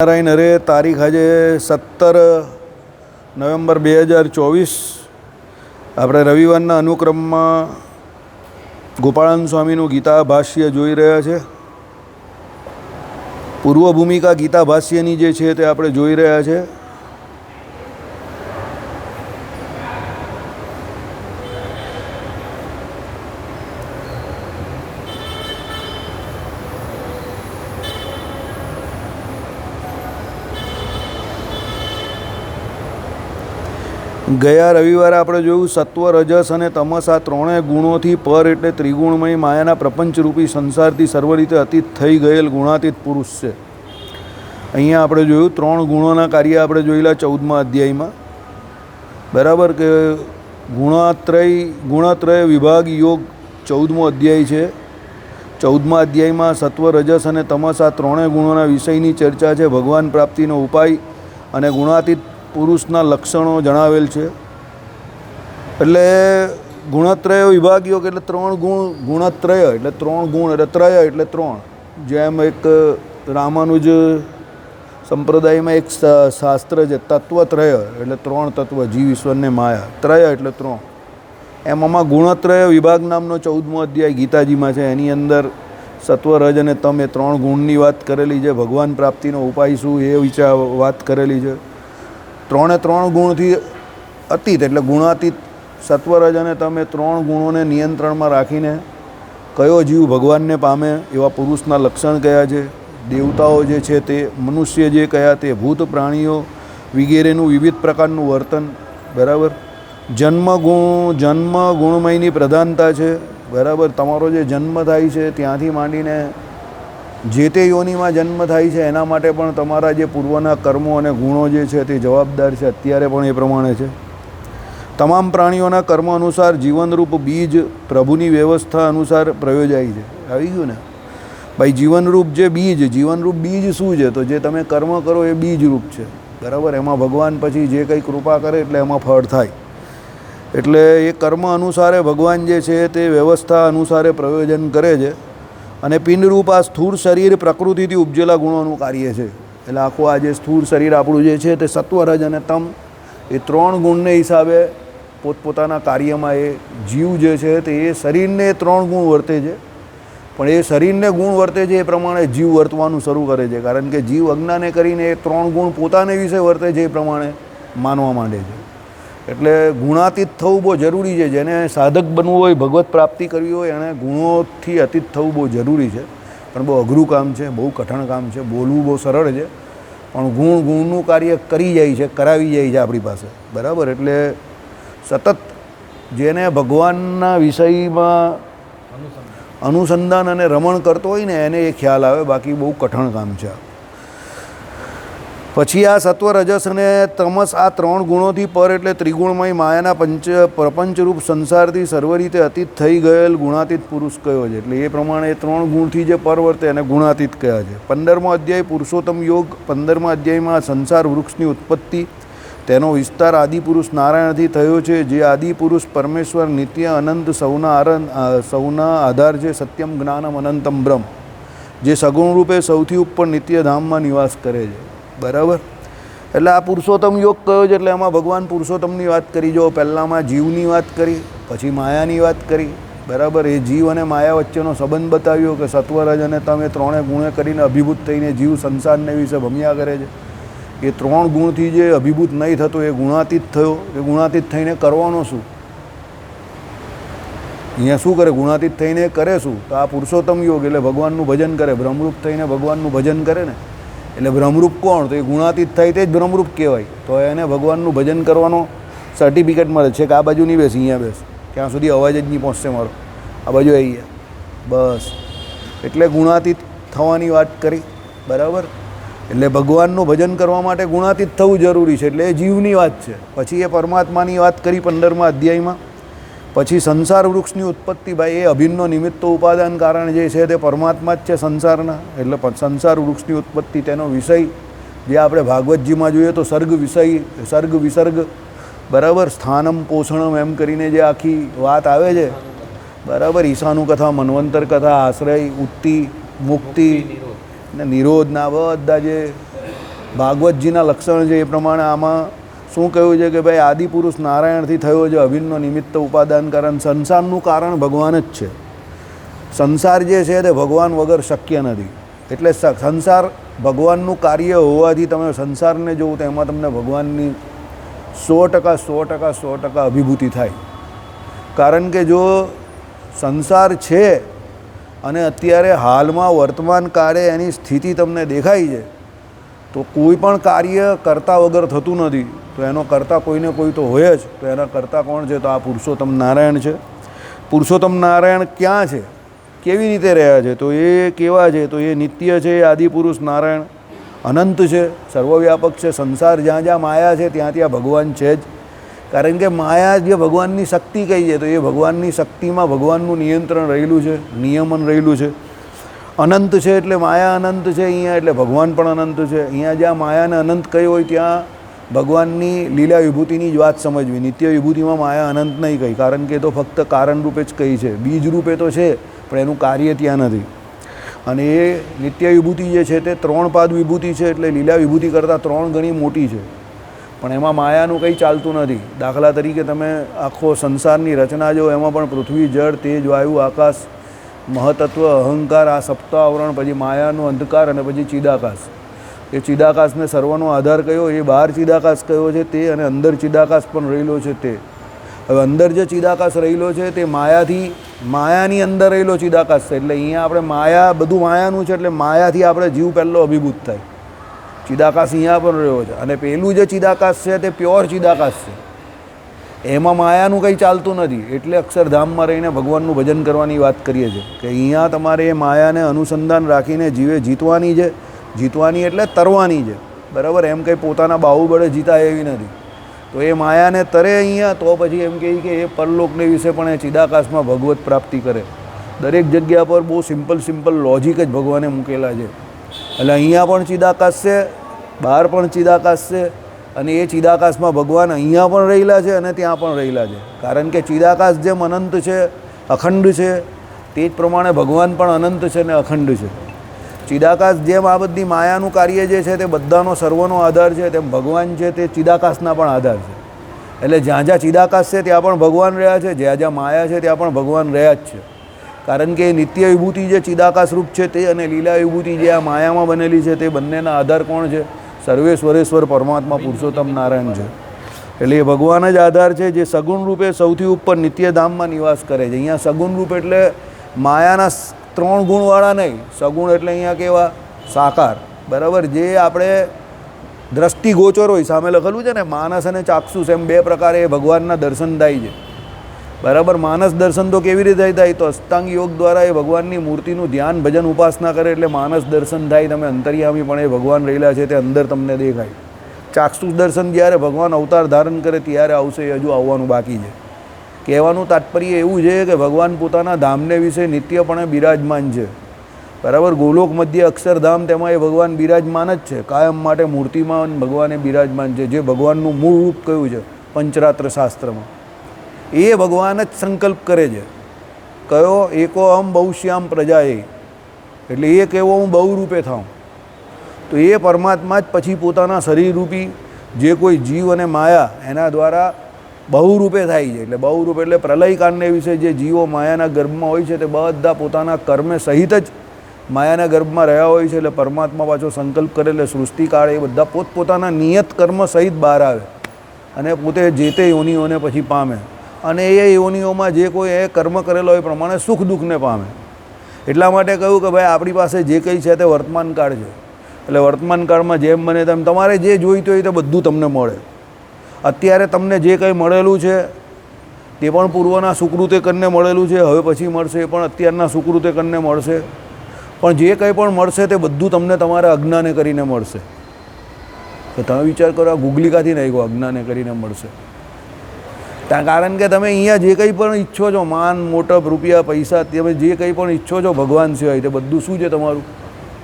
નારાયણ હરે તારીખ આજે 17 નવેમ્બર 2024 આપણે રવિવારના અનુક્રમમાં ગોપાળાનંદ સ્વામીનું ગીતા ભાષ્ય જોઈ રહ્યા છે. પૂર્વ ભૂમિકા ગીતા ભાષ્યની જે છે તે આપણે જોઈ રહ્યા છે. ગયા રવિવારે આપણે જોયું સત્વ રજસ અને તમસ આ ત્રણેય ગુણોથી પર એટલે ત્રિગુણમય માયાના પ્રપંચરૂપી સંસારથી સર્વ રીતે અતીત થઈ ગયેલ ગુણાતીત પુરુષ છે. અહીંયા આપણે જોયું ત્રણ ગુણોના કાર્ય આપણે જોયેલા 14મા અધ્યાયમાં. બરાબર કે ગુણત્રય વિભાગ યોગ 14મો અધ્યાય છે. 14મા અધ્યાયમાં સત્વ રજસ અને તમસ આ ત્રણેય ગુણોના વિષયની ચર્ચા છે. ભગવાન પ્રાપ્તિનો ઉપાય અને ગુણાતીત પુરુષના લક્ષણો જણાવેલ છે. એટલે ગુણત્રય વિભાગ યોગ એટલે ત્રણ ગુણ, ગુણત્રય એટલે ત્રણ ગુણ, એટલે ત્રય એટલે ત્રણ. જેમ એક રામાનુજ સંપ્રદાયમાં એક શાસ્ત્ર છે તત્વત્રય એટલે ત્રણ તત્વ, જીવ ઈશ્વરને માયા. ત્રય એટલે ત્રણ. એમ આમાં ગુણત્રય વિભાગ નામનો 14મો અધ્યાય ગીતાજીમાં છે. એની અંદર સત્વ રજ અને તમ એ ત્રણ ગુણની વાત કરેલી છે. ભગવાન પ્રાપ્તિનો ઉપાય શું એ વિચાર વાત કરેલી છે. ત્રણે ત્રણ ગુણથી અતીત એટલે ગુણાતીત સત્વરજ અને તમે ત્રણ ગુણોને નિયંત્રણમાં રાખીને કયો જીવ ભગવાનને પામે એવા પુરુષના લક્ષણ કયા છે. દેવતાઓ જે છે તે, મનુષ્ય જે કયા તે, ભૂત પ્રાણીઓ વગેરેનું વિવિધ પ્રકારનું વર્તન. બરાબર. જન્મ ગુણમયની પ્રધાનતા છે. બરાબર. તમારો જે જન્મ થાય છે ત્યાંથી માંડીને જે તે યોનિમાં જન્મ થાય છે એના માટે પણ તમારા જે પૂર્વના કર્મો અને ગુણો જે છે તે જવાબદાર છે. અત્યારે પણ એ પ્રમાણે છે. તમામ પ્રાણીઓના કર્મ અનુસાર જીવનરૂપ બીજ પ્રભુની વ્યવસ્થા અનુસાર પ્રયોજાય છે. આવી ગયું ને ભાઈ? જીવનરૂપ બીજ શું છે? તો જે તમે કર્મ કરો એ બીજરૂપ છે. બરાબર. એમાં ભગવાન પછી જે કંઈ કૃપા કરે એટલે એમાં ફળ થાય. એટલે એ કર્મ અનુસારે ભગવાન જે છે તે વ્યવસ્થા અનુસારે પ્રયોજન કરે છે. અને પિંડરૂપ આ સ્થૂળ શરીર પ્રકૃતિથી ઉપજેલા ગુણોનું કાર્ય છે. એટલે આખું આ જે સ્થૂળ શરીર આપણું જે છે તે સત્વરજ અને તમ એ ત્રણ ગુણને હિસાબે પોતપોતાના કાર્યમાં એ જીવ જે છે તે એ શરીરને ત્રણ ગુણ વર્તે છે. પણ એ શરીરને ગુણ વર્તે છે એ પ્રમાણે જીવ વર્તવાનું શરૂ કરે છે. કારણ કે જીવ અજ્ઞાને કરીને એ ત્રણ ગુણ પોતાને વિશે વર્તે છે એ પ્રમાણે માનવા માંડે છે. એટલે ગુણાતીત થવું બહુ જરૂરી છે. જેને સાધક બનવું હોય, ભગવત પ્રાપ્તિ કરવી હોય, એણે ગુણોથી અતીત થવું બહુ જરૂરી છે. પણ બહુ અઘરું કામ છે, બહુ કઠણ કામ છે. બોલવું બહુ સરળ છે પણ ગુણનું કાર્ય કરી જાય છે, કરાવી જાય છે આપણી પાસે. બરાબર. એટલે સતત જેને ભગવાનના વિષયમાં અનુસંધાન અને રમણ કરતો હોય ને એને એ ખ્યાલ આવે. બાકી બહુ કઠણ કામ છે. પછી આ સત્વ રજસ અને તમસ આ ત્રણ ગુણોથી પર એટલે ત્રિગુણમય માયાના પ્રપંચરૂપ સંસારથી સર્વ રીતે અતીત થઈ ગયેલ ગુણાતીત પુરુષ કયો છે. એટલે એ પ્રમાણે એ ત્રણ ગુણથી જે પર વર્તે એને ગુણાતીત કયા છે. 15મો અધ્યાય પુરુષોત્તમ યોગ. 15મા અધ્યાયમાં સંસાર વૃક્ષની ઉત્પત્તિ, તેનો વિસ્તાર આદિપુરુષ નારાયણથી થયો છે. જે આદિપુરુષ પરમેશ્વર નિત્ય અનંત સૌના આધાર છે. સત્યમ જ્ઞાનમ અનંતમ બ્રહ્મ, જે સગુણ રૂપે સૌથી ઉપર નિત્ય ધામમાં નિવાસ કરે છે. બરાબર. એટલે આ પુરુષોત્તમ યોગ કયો છે? એટલે એમાં ભગવાન પુરુષોત્તમની વાત કરી. જો પહેલાંમાં જીવની વાત કરી, પછી માયાની વાત કરી. બરાબર. એ જીવ અને માયા વચ્ચેનો સંબંધ બતાવ્યો કે સત્વરજ અને તમે ત્રણે ગુણે કરીને અભિભૂત થઈને જીવ સંસારને વિશે ભમ્યા કરે છે. એ ત્રણ ગુણથી જે અભિભૂત નહીં થતો એ ગુણાતીત થયો. એ ગુણાતીત થઈને કરવાનો શું? અહીંયા શું કરે? ગુણાતીત થઈને કરે શું? તો આ પુરુષોત્તમ યોગ એટલે ભગવાનનું ભજન કરે. બ્રહ્મરૂપ થઈને ભગવાનનું ભજન કરે ને. એટલે બ્રહ્મરૂપ કોણ? તો એ ગુણાતીત થાય તે જ બ્રહ્મરૂપ કહેવાય. તો એને ભગવાનનું ભજન કરવાનો સર્ટિફિકેટ મળે છે કે આ બાજુ નહીં બેસ, અહીંયા બેસ. ત્યાં સુધી અવાજ જ નહીં પહોંચશે મારો. આ બાજુ આવી ગયા બસ. એટલે ગુણાતીત થવાની વાત કરી. બરાબર. એટલે ભગવાનનું ભજન કરવા માટે ગુણાતીત થવું જરૂરી છે. એટલે એ જીવની વાત છે. પછી એ પરમાત્માની વાત કરી 15મા અધ્યાયમાં. પછી સંસાર વૃક્ષની ઉત્પત્તિ. ભાઈ એ અભિન્ન નિમિત્તો ઉપાદાન કારણ જે છે તે પરમાત્મા જ છે સંસારના. એટલે સંસાર વૃક્ષની ઉત્પત્તિ, તેનો વિષય જે આપણે ભાગવતજીમાં જોઈએ તો સર્ગ વિષય, સર્ગ વિસર્ગ. બરાબર. સ્થાનમ પોષણમ એમ કરીને જે આખી વાત આવે છે. બરાબર. ઈશાનું કથા, મન્વંતર કથા, આશ્રય, ઉત્તિ, મુક્તિ ને નિરોધના બધા જે ભાગવતજીના લક્ષણ છે એ પ્રમાણે આમાં શું કહ્યું છે કે ભાઈ આદિપુરુષ નારાયણથી થયો છે, અભિન્ન નિમિત્ત ઉપાદાન કારણ. સંસારનું કારણ ભગવાન જ છે. સંસાર જે છે તે ભગવાન વગર શક્ય નથી. એટલે સંસાર ભગવાનનું કાર્ય હોવાથી તમે સંસારને જોવો તો એમાં તમને ભગવાનની 100% અભિભૂતિ થાય. કારણ કે જો સંસાર છે અને અત્યારે હાલમાં વર્તમાન કાળે એની સ્થિતિ તમને દેખાય છે, તો કોઈ પણ કાર્ય કરતા વગર થતું નથી. તો એનો કરતા કોઈને કોઈ તો હોય જ. તો એના કરતા કોણ છે? તો આ પુરુષોત્તમ નારાયણ છે. પુરુષોત્તમ નારાયણ ક્યાં છે, કેવી રીતે રહ્યા છે? તો એ કેવા છે? તો એ નિત્ય છે. આદિપુરુષ નારાયણ અનંત છે, સર્વવ્યાપક છે. સંસાર જ્યાં જ્યાં માયા છે ત્યાં ત્યાં ભગવાન છે જ. કારણ કે માયા જે ભગવાનની શક્તિ કહી છે, તો એ ભગવાનની શક્તિમાં ભગવાનનું નિયંત્રણ રહેલું છે, નિયમન રહેલું છે. અનંત છે એટલે માયા અનંત છે અહીંયા, એટલે ભગવાન પણ અનંત છે. અહીંયા જ્યાં માયાને અનંત કહી હોય ત્યાં ભગવાનની લીલા વિભૂતિની જ વાત સમજવી. નિત્ય વિભૂતિમાં માયા અનંત નહીં કહી, કારણ કે એ તો ફક્ત કારણ રૂપે જ કહી છે. બીજ રૂપે તો છે પણ એનું કાર્ય ત્યાં નથી. અને એ નિત્ય વિભૂતિ જે છે તે 3 પાદ વિભૂતિ છે, એટલે લીલા વિભૂતિ કરતાં 3 ગણી મોટી છે. પણ એમાં માયાનું કંઈ ચાલતું નથી. દાખલા તરીકે તમે આખો સંસારની રચના જો, એમાં પણ પૃથ્વી, જળ, તેજ, વાયુ, આકાશ, મહતત્વ, અહંકાર, આ સપ્તાવરણ, પછી માયાનો અંધકાર અને પછી ચિદાકાશ. એ ચિદાકાશને સર્વનો આધાર કયો? એ બહાર ચિદાકાશ કયો છે તે, અને અંદર ચિદાકાશ પણ રહેલો છે તે. હવે અંદર જે ચિદાકાશ રહેલો છે તે માયાની અંદર રહેલો ચિદાકાશ છે. એટલે અહીંયા આપણે માયા, બધું માયાનું છે, એટલે માયાથી આપણે જીવ પહેલો અભિભૂત થાય. ચિદાકાશ અહીંયા પણ રહ્યો છે. અને પેલું જે ચિદાકાશ છે તે પ્યોર ચિદાકાશ છે. એમાં માયાનું કંઈ ચાલતું નથી. એટલે અક્ષરધામમાં રહીને ભગવાનનું ભજન કરવાની વાત કરીએ છીએ કે અહીંયા તમારે એ માયાને અનુસંધાન રાખીને જીવે જીતવાની છે. જીતવાની એટલે તરવાની છે, બરાબર. એમ કંઈ પોતાના બાહુબળે જીતાય એવી નથી. તો એ માયાને તરે અહીંયા, તો પછી એમ કહે કે એ પરલોકને વિશે પણ એ ચિદાકાશમાં ભગવત પ્રાપ્તિ કરે. દરેક જગ્યા પર બહુ સિમ્પલ લોજિક જ ભગવાને મૂકેલા છે. એટલે અહીંયા પણ ચિદાકાશ છે, બહાર પણ ચિદાકાશ છે, અને એ ચિદાકાશમાં ભગવાન અહીંયા પણ રહેલા છે અને ત્યાં પણ રહેલા છે. કારણ કે ચિદાકાશ જેમ અનંત છે, અખંડ છે, તે જ પ્રમાણે ભગવાન પણ અનંત છે ને અખંડ છે. ચિદાકાશ જેમ આ બધી માયાનું કાર્ય જે છે તે બધાનો સર્વનો આધાર છે, તેમ ભગવાન છે તે ચિદાકાશના પણ આધાર છે. એટલે જ્યાં જ્યાં ચિદાકાશ છે ત્યાં પણ ભગવાન રહ્યા છે, જ્યાં જ્યાં માયા છે ત્યાં પણ ભગવાન રહ્યા જ છે. કારણ કે નિત્ય વિભૂતિ જે ચિદાકાશ રૂપ છે તે, અને લીલા વિભૂતિ જે આ માયામાં બનેલી છે, તે બંનેના આધાર કોણ છે? સર્વેશ્વરેશ્વર પરમાત્મા પુરુષોત્તમ નારાયણ છે. એટલે એ ભગવાન જ આધાર છે, જે સગુણ રૂપે સૌથી ઉપર નિત્યધામમાં નિવાસ કરે છે. અહીંયા સગુણ રૂપ એટલે માયાના 3 ગુણવાળા નહીં. સગુણ એટલે અહીંયા કેવા? સાકાર, બરાબર. જે આપણે દ્રષ્ટિગોચર હોય, સામે લખેલું છે ને માનસ અને ચાક્ષુષ, એમ 2 પ્રકારે એ ભગવાનના દર્શન થાય છે, બરાબર. માનસ દર્શન તો કેવી રીતે થાય? તો અષ્ટાંગ યોગ દ્વારા એ ભગવાનની મૂર્તિનું ધ્યાન, ભજન, ઉપાસના કરે એટલે માનસ દર્શન થાય. તમે અંતર્યામી પણ એ ભગવાન રહેલા છે તે અંદર તમને દેખાય. ચાક્ષુષ દર્શન જ્યારે ભગવાન અવતાર ધારણ કરે ત્યારે આવશે, એ હજુ આવવાનું બાકી છે. કહેવાનું તાત્પર્ય એવું છે કે ભગવાન પોતાના ધામને વિશે નિત્યપણે બિરાજમાન છે, બરાબર. ગોલોક મધ્ય અક્ષરધામ, તેમાં એ ભગવાન બિરાજમાન જ છે. કાયમ માટે મૂર્તિમાં ભગવાન એ બિરાજમાન છે. જે ભગવાનનું મૂળ રૂપ કયું છે પંચરાત્ર શાસ્ત્રમાં, એ ભગવાન જ સંકલ્પ કરે છે. કયો? એકો અહમ બહુશ્યામ પ્રજાએ, એટલે એ કેવો હું બહુ રૂપે થાઉં. તો એ પરમાત્મા જ પછી પોતાના શરીરરૂપી જે કોઈ જીવ અને માયા એના દ્વારા બહુરૂપે થાય છે. એટલે બહુરૂપ એટલે પ્રલયકાળને વિશે જે જીવો માયાના ગર્ભમાં હોય છે તે બધા પોતાના કર્મે સહિત જ માયાના ગર્ભમાં રહ્યા હોય છે. એટલે પરમાત્મા પાછો સંકલ્પ કરે એટલે સૃષ્ટિકાળ એ બધા પોતપોતાના નિયત કર્મ સહિત બહાર આવે અને પોતે જે તે યોનિઓને પછી પામે. અને એ યોનિઓમાં જે કોઈ એ કર્મ કરેલો હોય એ પ્રમાણે સુખ દુઃખને પામે. એટલા માટે કહ્યું કે ભાઈ આપણી પાસે જે કંઈ છે તે વર્તમાન કાળ છે. એટલે વર્તમાન કાળમાં જેમ બને તેમ તમારે જે જોઈતું હોય તે બધું તમને મળે. અત્યારે તમને જે કંઈ મળેલું છે તે પણ પૂર્વના સુકૃતે કરીને મળેલું છે, હવે પછી મળશે એ પણ અત્યારના સુકૃતે કરીને મળશે. પણ જે કંઈ પણ મળશે તે બધું તમને તમારા અજ્ઞાને કરીને મળશે. તો તમે વિચાર કરો, આ ગુગલીકાથી નાખ્યો અજ્ઞાને કરીને મળશે. કારણ કે તમે અહીંયા જે કંઈ પણ ઈચ્છો છો, માન, મોટપ, રૂપિયા, પૈસા, તમે જે કંઈ પણ ઈચ્છો છો ભગવાન સિવાય, તે બધું શું છે? તમારું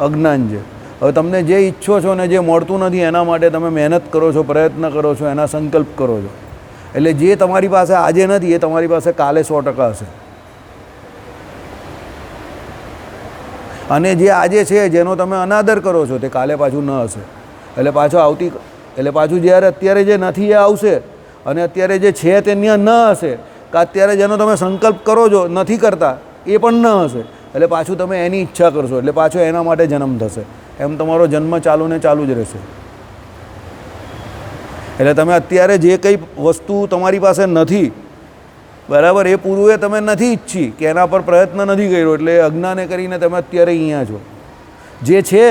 અજ્ઞાન છે. હવે તમને જે ઈચ્છો છો ને જે મળતું નથી એના માટે તમે મહેનત કરો છો, પ્રયત્ન કરો છો, એના સંકલ્પ કરો છો. એટલે જે તમારી પાસે આજે નથી એ તમારી પાસે કાલે 100% હશે. અને જે આજે છે જેનો તમે અનાદર કરો છો તે કાલે પાછું ન હશે. એટલે પાછું જ્યારે અત્યારે જે નથી એ આવશે અને અત્યારે જે છે તે ત્યાં ન હશે કે અત્યારે જેનો તમે સંકલ્પ કરો છો નથી કરતા એ પણ ન હશે એટલે પાછું તમે એની ઈચ્છા કરશો એટલે પાછો એના માટે જન્મ થશે એમ તમારો જન્મ ચાલુ ને ચાલુ જ રહેશે એટલે તમે અત્યારે જે કંઈ વસ્તુ તમારી પાસે નથી બરાબર એ પૂર્વે તમે નથી ઈચ્છી કે એના પર પ્રયત્ન નથી કર્યો એટલે અજ્ઞાને કરીને તમે અત્યારે અહીંયા છો જે છે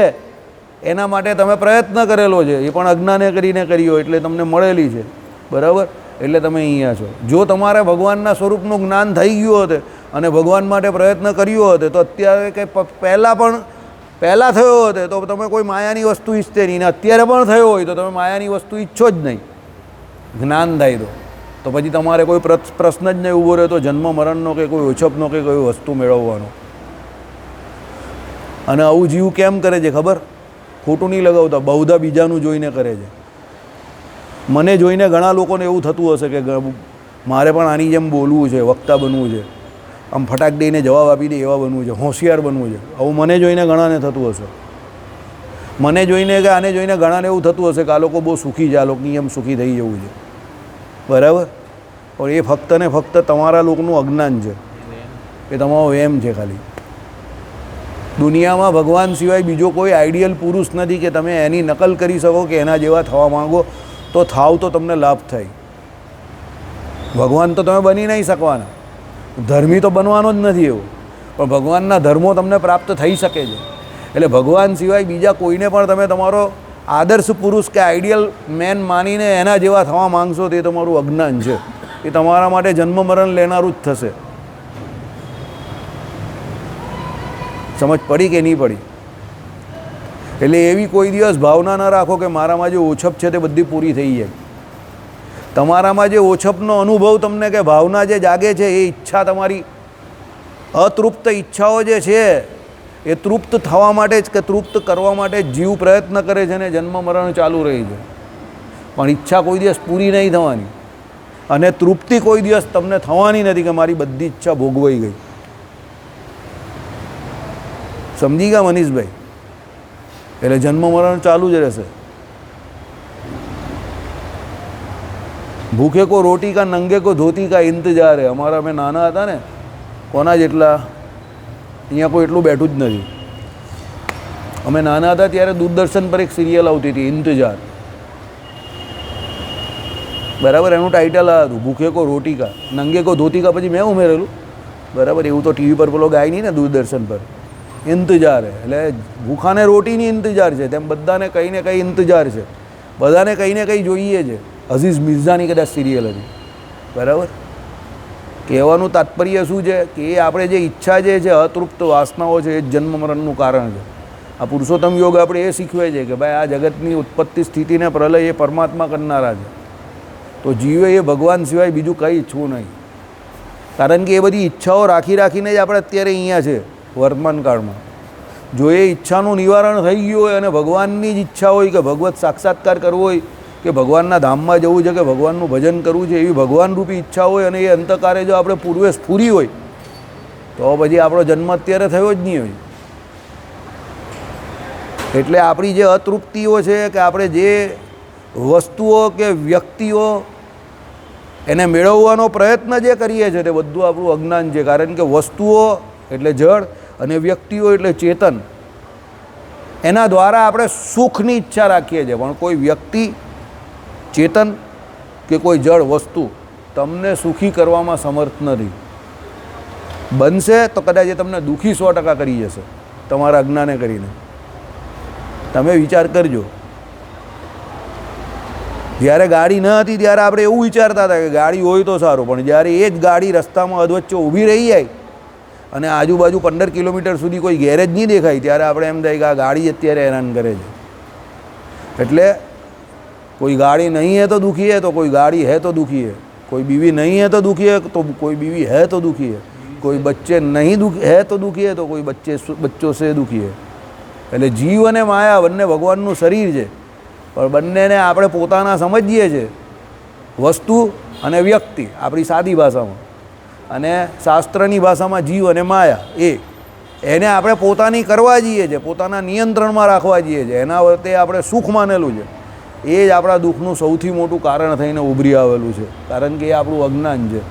એના માટે તમે પ્રયત્ન કરેલો છે એ પણ અજ્ઞાને કરીને કર્યો એટલે તમને મળેલી છે બરાબર એટલે તમે અહીંયા છો જો તમારે ભગવાનના સ્વરૂપનું જ્ઞાન થઈ ગયું હોત અને ભગવાન માટે પ્રયત્ન કર્યો હોત તો અત્યારે કંઈ પહેલાં થયો હોત તો તમે કોઈ માયાની વસ્તુ ઈચ્છતે નહીં ને અત્યારે પણ થયો હોય તો તમે માયાની વસ્તુ ઈચ્છો જ નહીં જ્ઞાન થાય તો પછી તમારે કોઈ પ્રશ્ન જ નહીં ઊભો રહે તો જન્મ મરણનો કે કોઈ ઓછપનો કે કોઈ વસ્તુ મેળવવાનો અને આવું જીવ કેમ કરે છે ખબર ખોટું નહીં લગાવતા બહુધા બીજાનું જોઈને કરે છે મને જોઈને ઘણા લોકોને એવું થતું હશે કે મારે પણ આની જેમ બોલવું છે વક્તા બનવું છે આમ ફટાક દઈને જવાબ આપી દે એવા બનવું છે હોશિયાર બનવું છે આવું મને જોઈને ઘણાને થતું હશે મને જોઈને કે આને જોઈને ઘણાને એવું થતું હશે કે આ લોકો બહુ સુખી છે આ લોકોની એમ સુખી થઈ જવું છે બરાબર પણ એ ફક્ત ને ફક્ત તમારા લોકોનું અજ્ઞાન છે એ તમારો એમ છે ખાલી દુનિયામાં ભગવાન સિવાય બીજો કોઈ આઈડિયલ પુરુષ નથી કે તમે એની નકલ કરી શકો કે એના જેવા થવા માંગો તો થાવ તો તમને લાભ થાય ભગવાન તો તમે બની નહીં શકવાના ધર્મી તો બનવાનો જ નથી એવું પણ ભગવાનના ધર્મો તમને પ્રાપ્ત થઈ શકે છે એટલે ભગવાન સિવાય બીજા કોઈને પણ તમે તમારો આદર્શ પુરુષ કે આઈડિયલ મેન માનીને એના જેવા થવા માંગશો તે તમારું અજ્ઞાન છે એ તમારા માટે જન્મ મરણ લેનારું જ થશે સમજ પડી કે નહીં પડી એટલે એવી કોઈ દિવસ ભાવના ન રાખો કે મારામાં જે ઓછપ છે તે બધી પૂરી થઈ જાય તમારામાં જે ઓછપનો અનુભવ તમને કે ભાવના જે જાગે છે એ ઈચ્છા તમારી અતૃપ્ત ઈચ્છાઓ જે છે એ તૃપ્ત થવા માટે જ કે તૃપ્ત કરવા માટે જીવ પ્રયત્ન કરે છે ને જન્મ મરણ ચાલુ રહી છે પણ ઈચ્છા કોઈ દિવસ પૂરી નહીં થવાની અને તૃપ્તિ કોઈ દિવસ તમને થવાની નથી કે મારી બધી ઈચ્છા ભોગવાઈ ગઈ સમજી ગયા મનીષભાઈ એટલે જન્મ મરણ ચાલુ જ રહેશે ભૂખે કો રોટી કા નંગે કો ધોતી કા ઇંતજાર હે અમારા અમે નાના હતા ને કોના જેટલા અહીંયા કોઈ એટલું બેઠું જ નથી અમે નાના હતા ત્યારે દૂરદર્શન પર એક સિરિયલ આવતી હતી ઇંતજાર બરાબર એનું ટાઇટલ આ હતું ભૂખે કો રોટી કા નંગે કો ધોતી કા પછી મેં ઉમેરેલું બરાબર એવું તો ટીવી પર પેલો ગાય નહીં ને દૂરદર્શન પર ઇંતજાર એટલે ભૂખાને રોટીની ઇંતજાર છે તેમ બધાને કંઈ ને કંઈ ઇંતજાર છે બધાને કંઈ ને કંઈ જોઈએ છે અઝીઝ મિર્ઝાની કદાચ સિરિયલ હતી બરાબર કહેવાનું તાત્પર્ય શું છે કે એ આપણે જે ઈચ્છા જે છે અતૃપ્ત વાસનાઓ છે એ જન્મ મરણનું કારણ છે આ પુરુષોત્તમ યોગ આપણે એ શીખવે છે કે ભાઈ આ જગતની ઉત્પત્તિ સ્થિતિને પ્રલય એ પરમાત્મા કરનારા છે તો જીવે એ ભગવાન સિવાય બીજું કંઈ ઈચ્છવું નહીં કારણ કે એ બધી ઈચ્છાઓ રાખીને જ આપણે અત્યારે અહીંયા છે વર્તમાન કાળમાં જો એ ઈચ્છાનું નિવારણ થઈ ગયું હોય અને ભગવાનની જ ઈચ્છા હોય કે ભગવત સાક્ષાત્કાર કરવો હોય કે ભગવાનના ધામમાં જવું છે કે ભગવાનનું ભજન કરવું છે એવી ભગવાનરૂપી ઈચ્છા હોય અને એ અંતકારે જો આપણે પૂર્વે સ્ફૂરી હોય તો પછી આપણો જન્મ અત્યારે થયો જ નહીં હોય એટલે આપણી જે અતૃપ્તિઓ છે કે આપણે જે વસ્તુઓ કે વ્યક્તિઓ એને મેળવવાનો પ્રયત્ન જે કરીએ છીએ તે બધું આપણું અજ્ઞાન છે કારણ કે વસ્તુઓ એટલે જળ અને વ્યક્તિઓ એટલે ચેતન એના દ્વારા આપણે સુખની ઈચ્છા રાખીએ છીએ પણ કોઈ વ્યક્તિ ચેતન કે કોઈ જળ વસ્તુ તમને સુખી કરવામાં સમર્થ નથી બનશે તો કદાચ એ તમને દુઃખી 100% કરી જશે તમારા અજ્ઞાને કરીને તમે વિચાર કરજો જ્યારે ગાડી ન હતી ત્યારે આપણે એવું વિચારતા હતા કે ગાડી હોય તો સારું પણ જ્યારે એ જ ગાડી રસ્તામાં અધવચ્ચે ઊભી રહી જાય અને આજુબાજુ 15 કિલોમીટર સુધી કોઈ ગેરેજ નહીં દેખાય ત્યારે આપણે એમ થાય કે આ ગાડી અત્યારે હેરાન કરે છે એટલે कोई गाड़ी नहीं है तो दुखी है तो कोई गाड़ी है तो दुखी है कोई बीवी नहीं है तो दुखी है तो कोई बीवी है तो दुखी है कोई बच्चे नहीं है तो दुखी है तो कोई बच्चों से दुखी है એટલે જીવ અને માયા બંને ભગવાનનું શરીર છે પણ બંનેને આપણે પોતાના સમજીએ છીએ વસ્તુ અને વ્યક્તિ આપણી સાદી ભાષામાં અને શાસ્ત્રની ભાષામાં જીવ અને માયા એ એને આપણે પોતાની કરવા જઈએ છીએ, પોતાના નિયંત્રણમાં રાખવા જઈએ છીએ, એના વખતે આપણે સુખ માનેલું છે, એ જ આપણા દુઃખનું સૌથી મોટું કારણ થઈને ઉભરી આવેલું છે, કારણ કે એ આપણું અજ્ઞાન છે.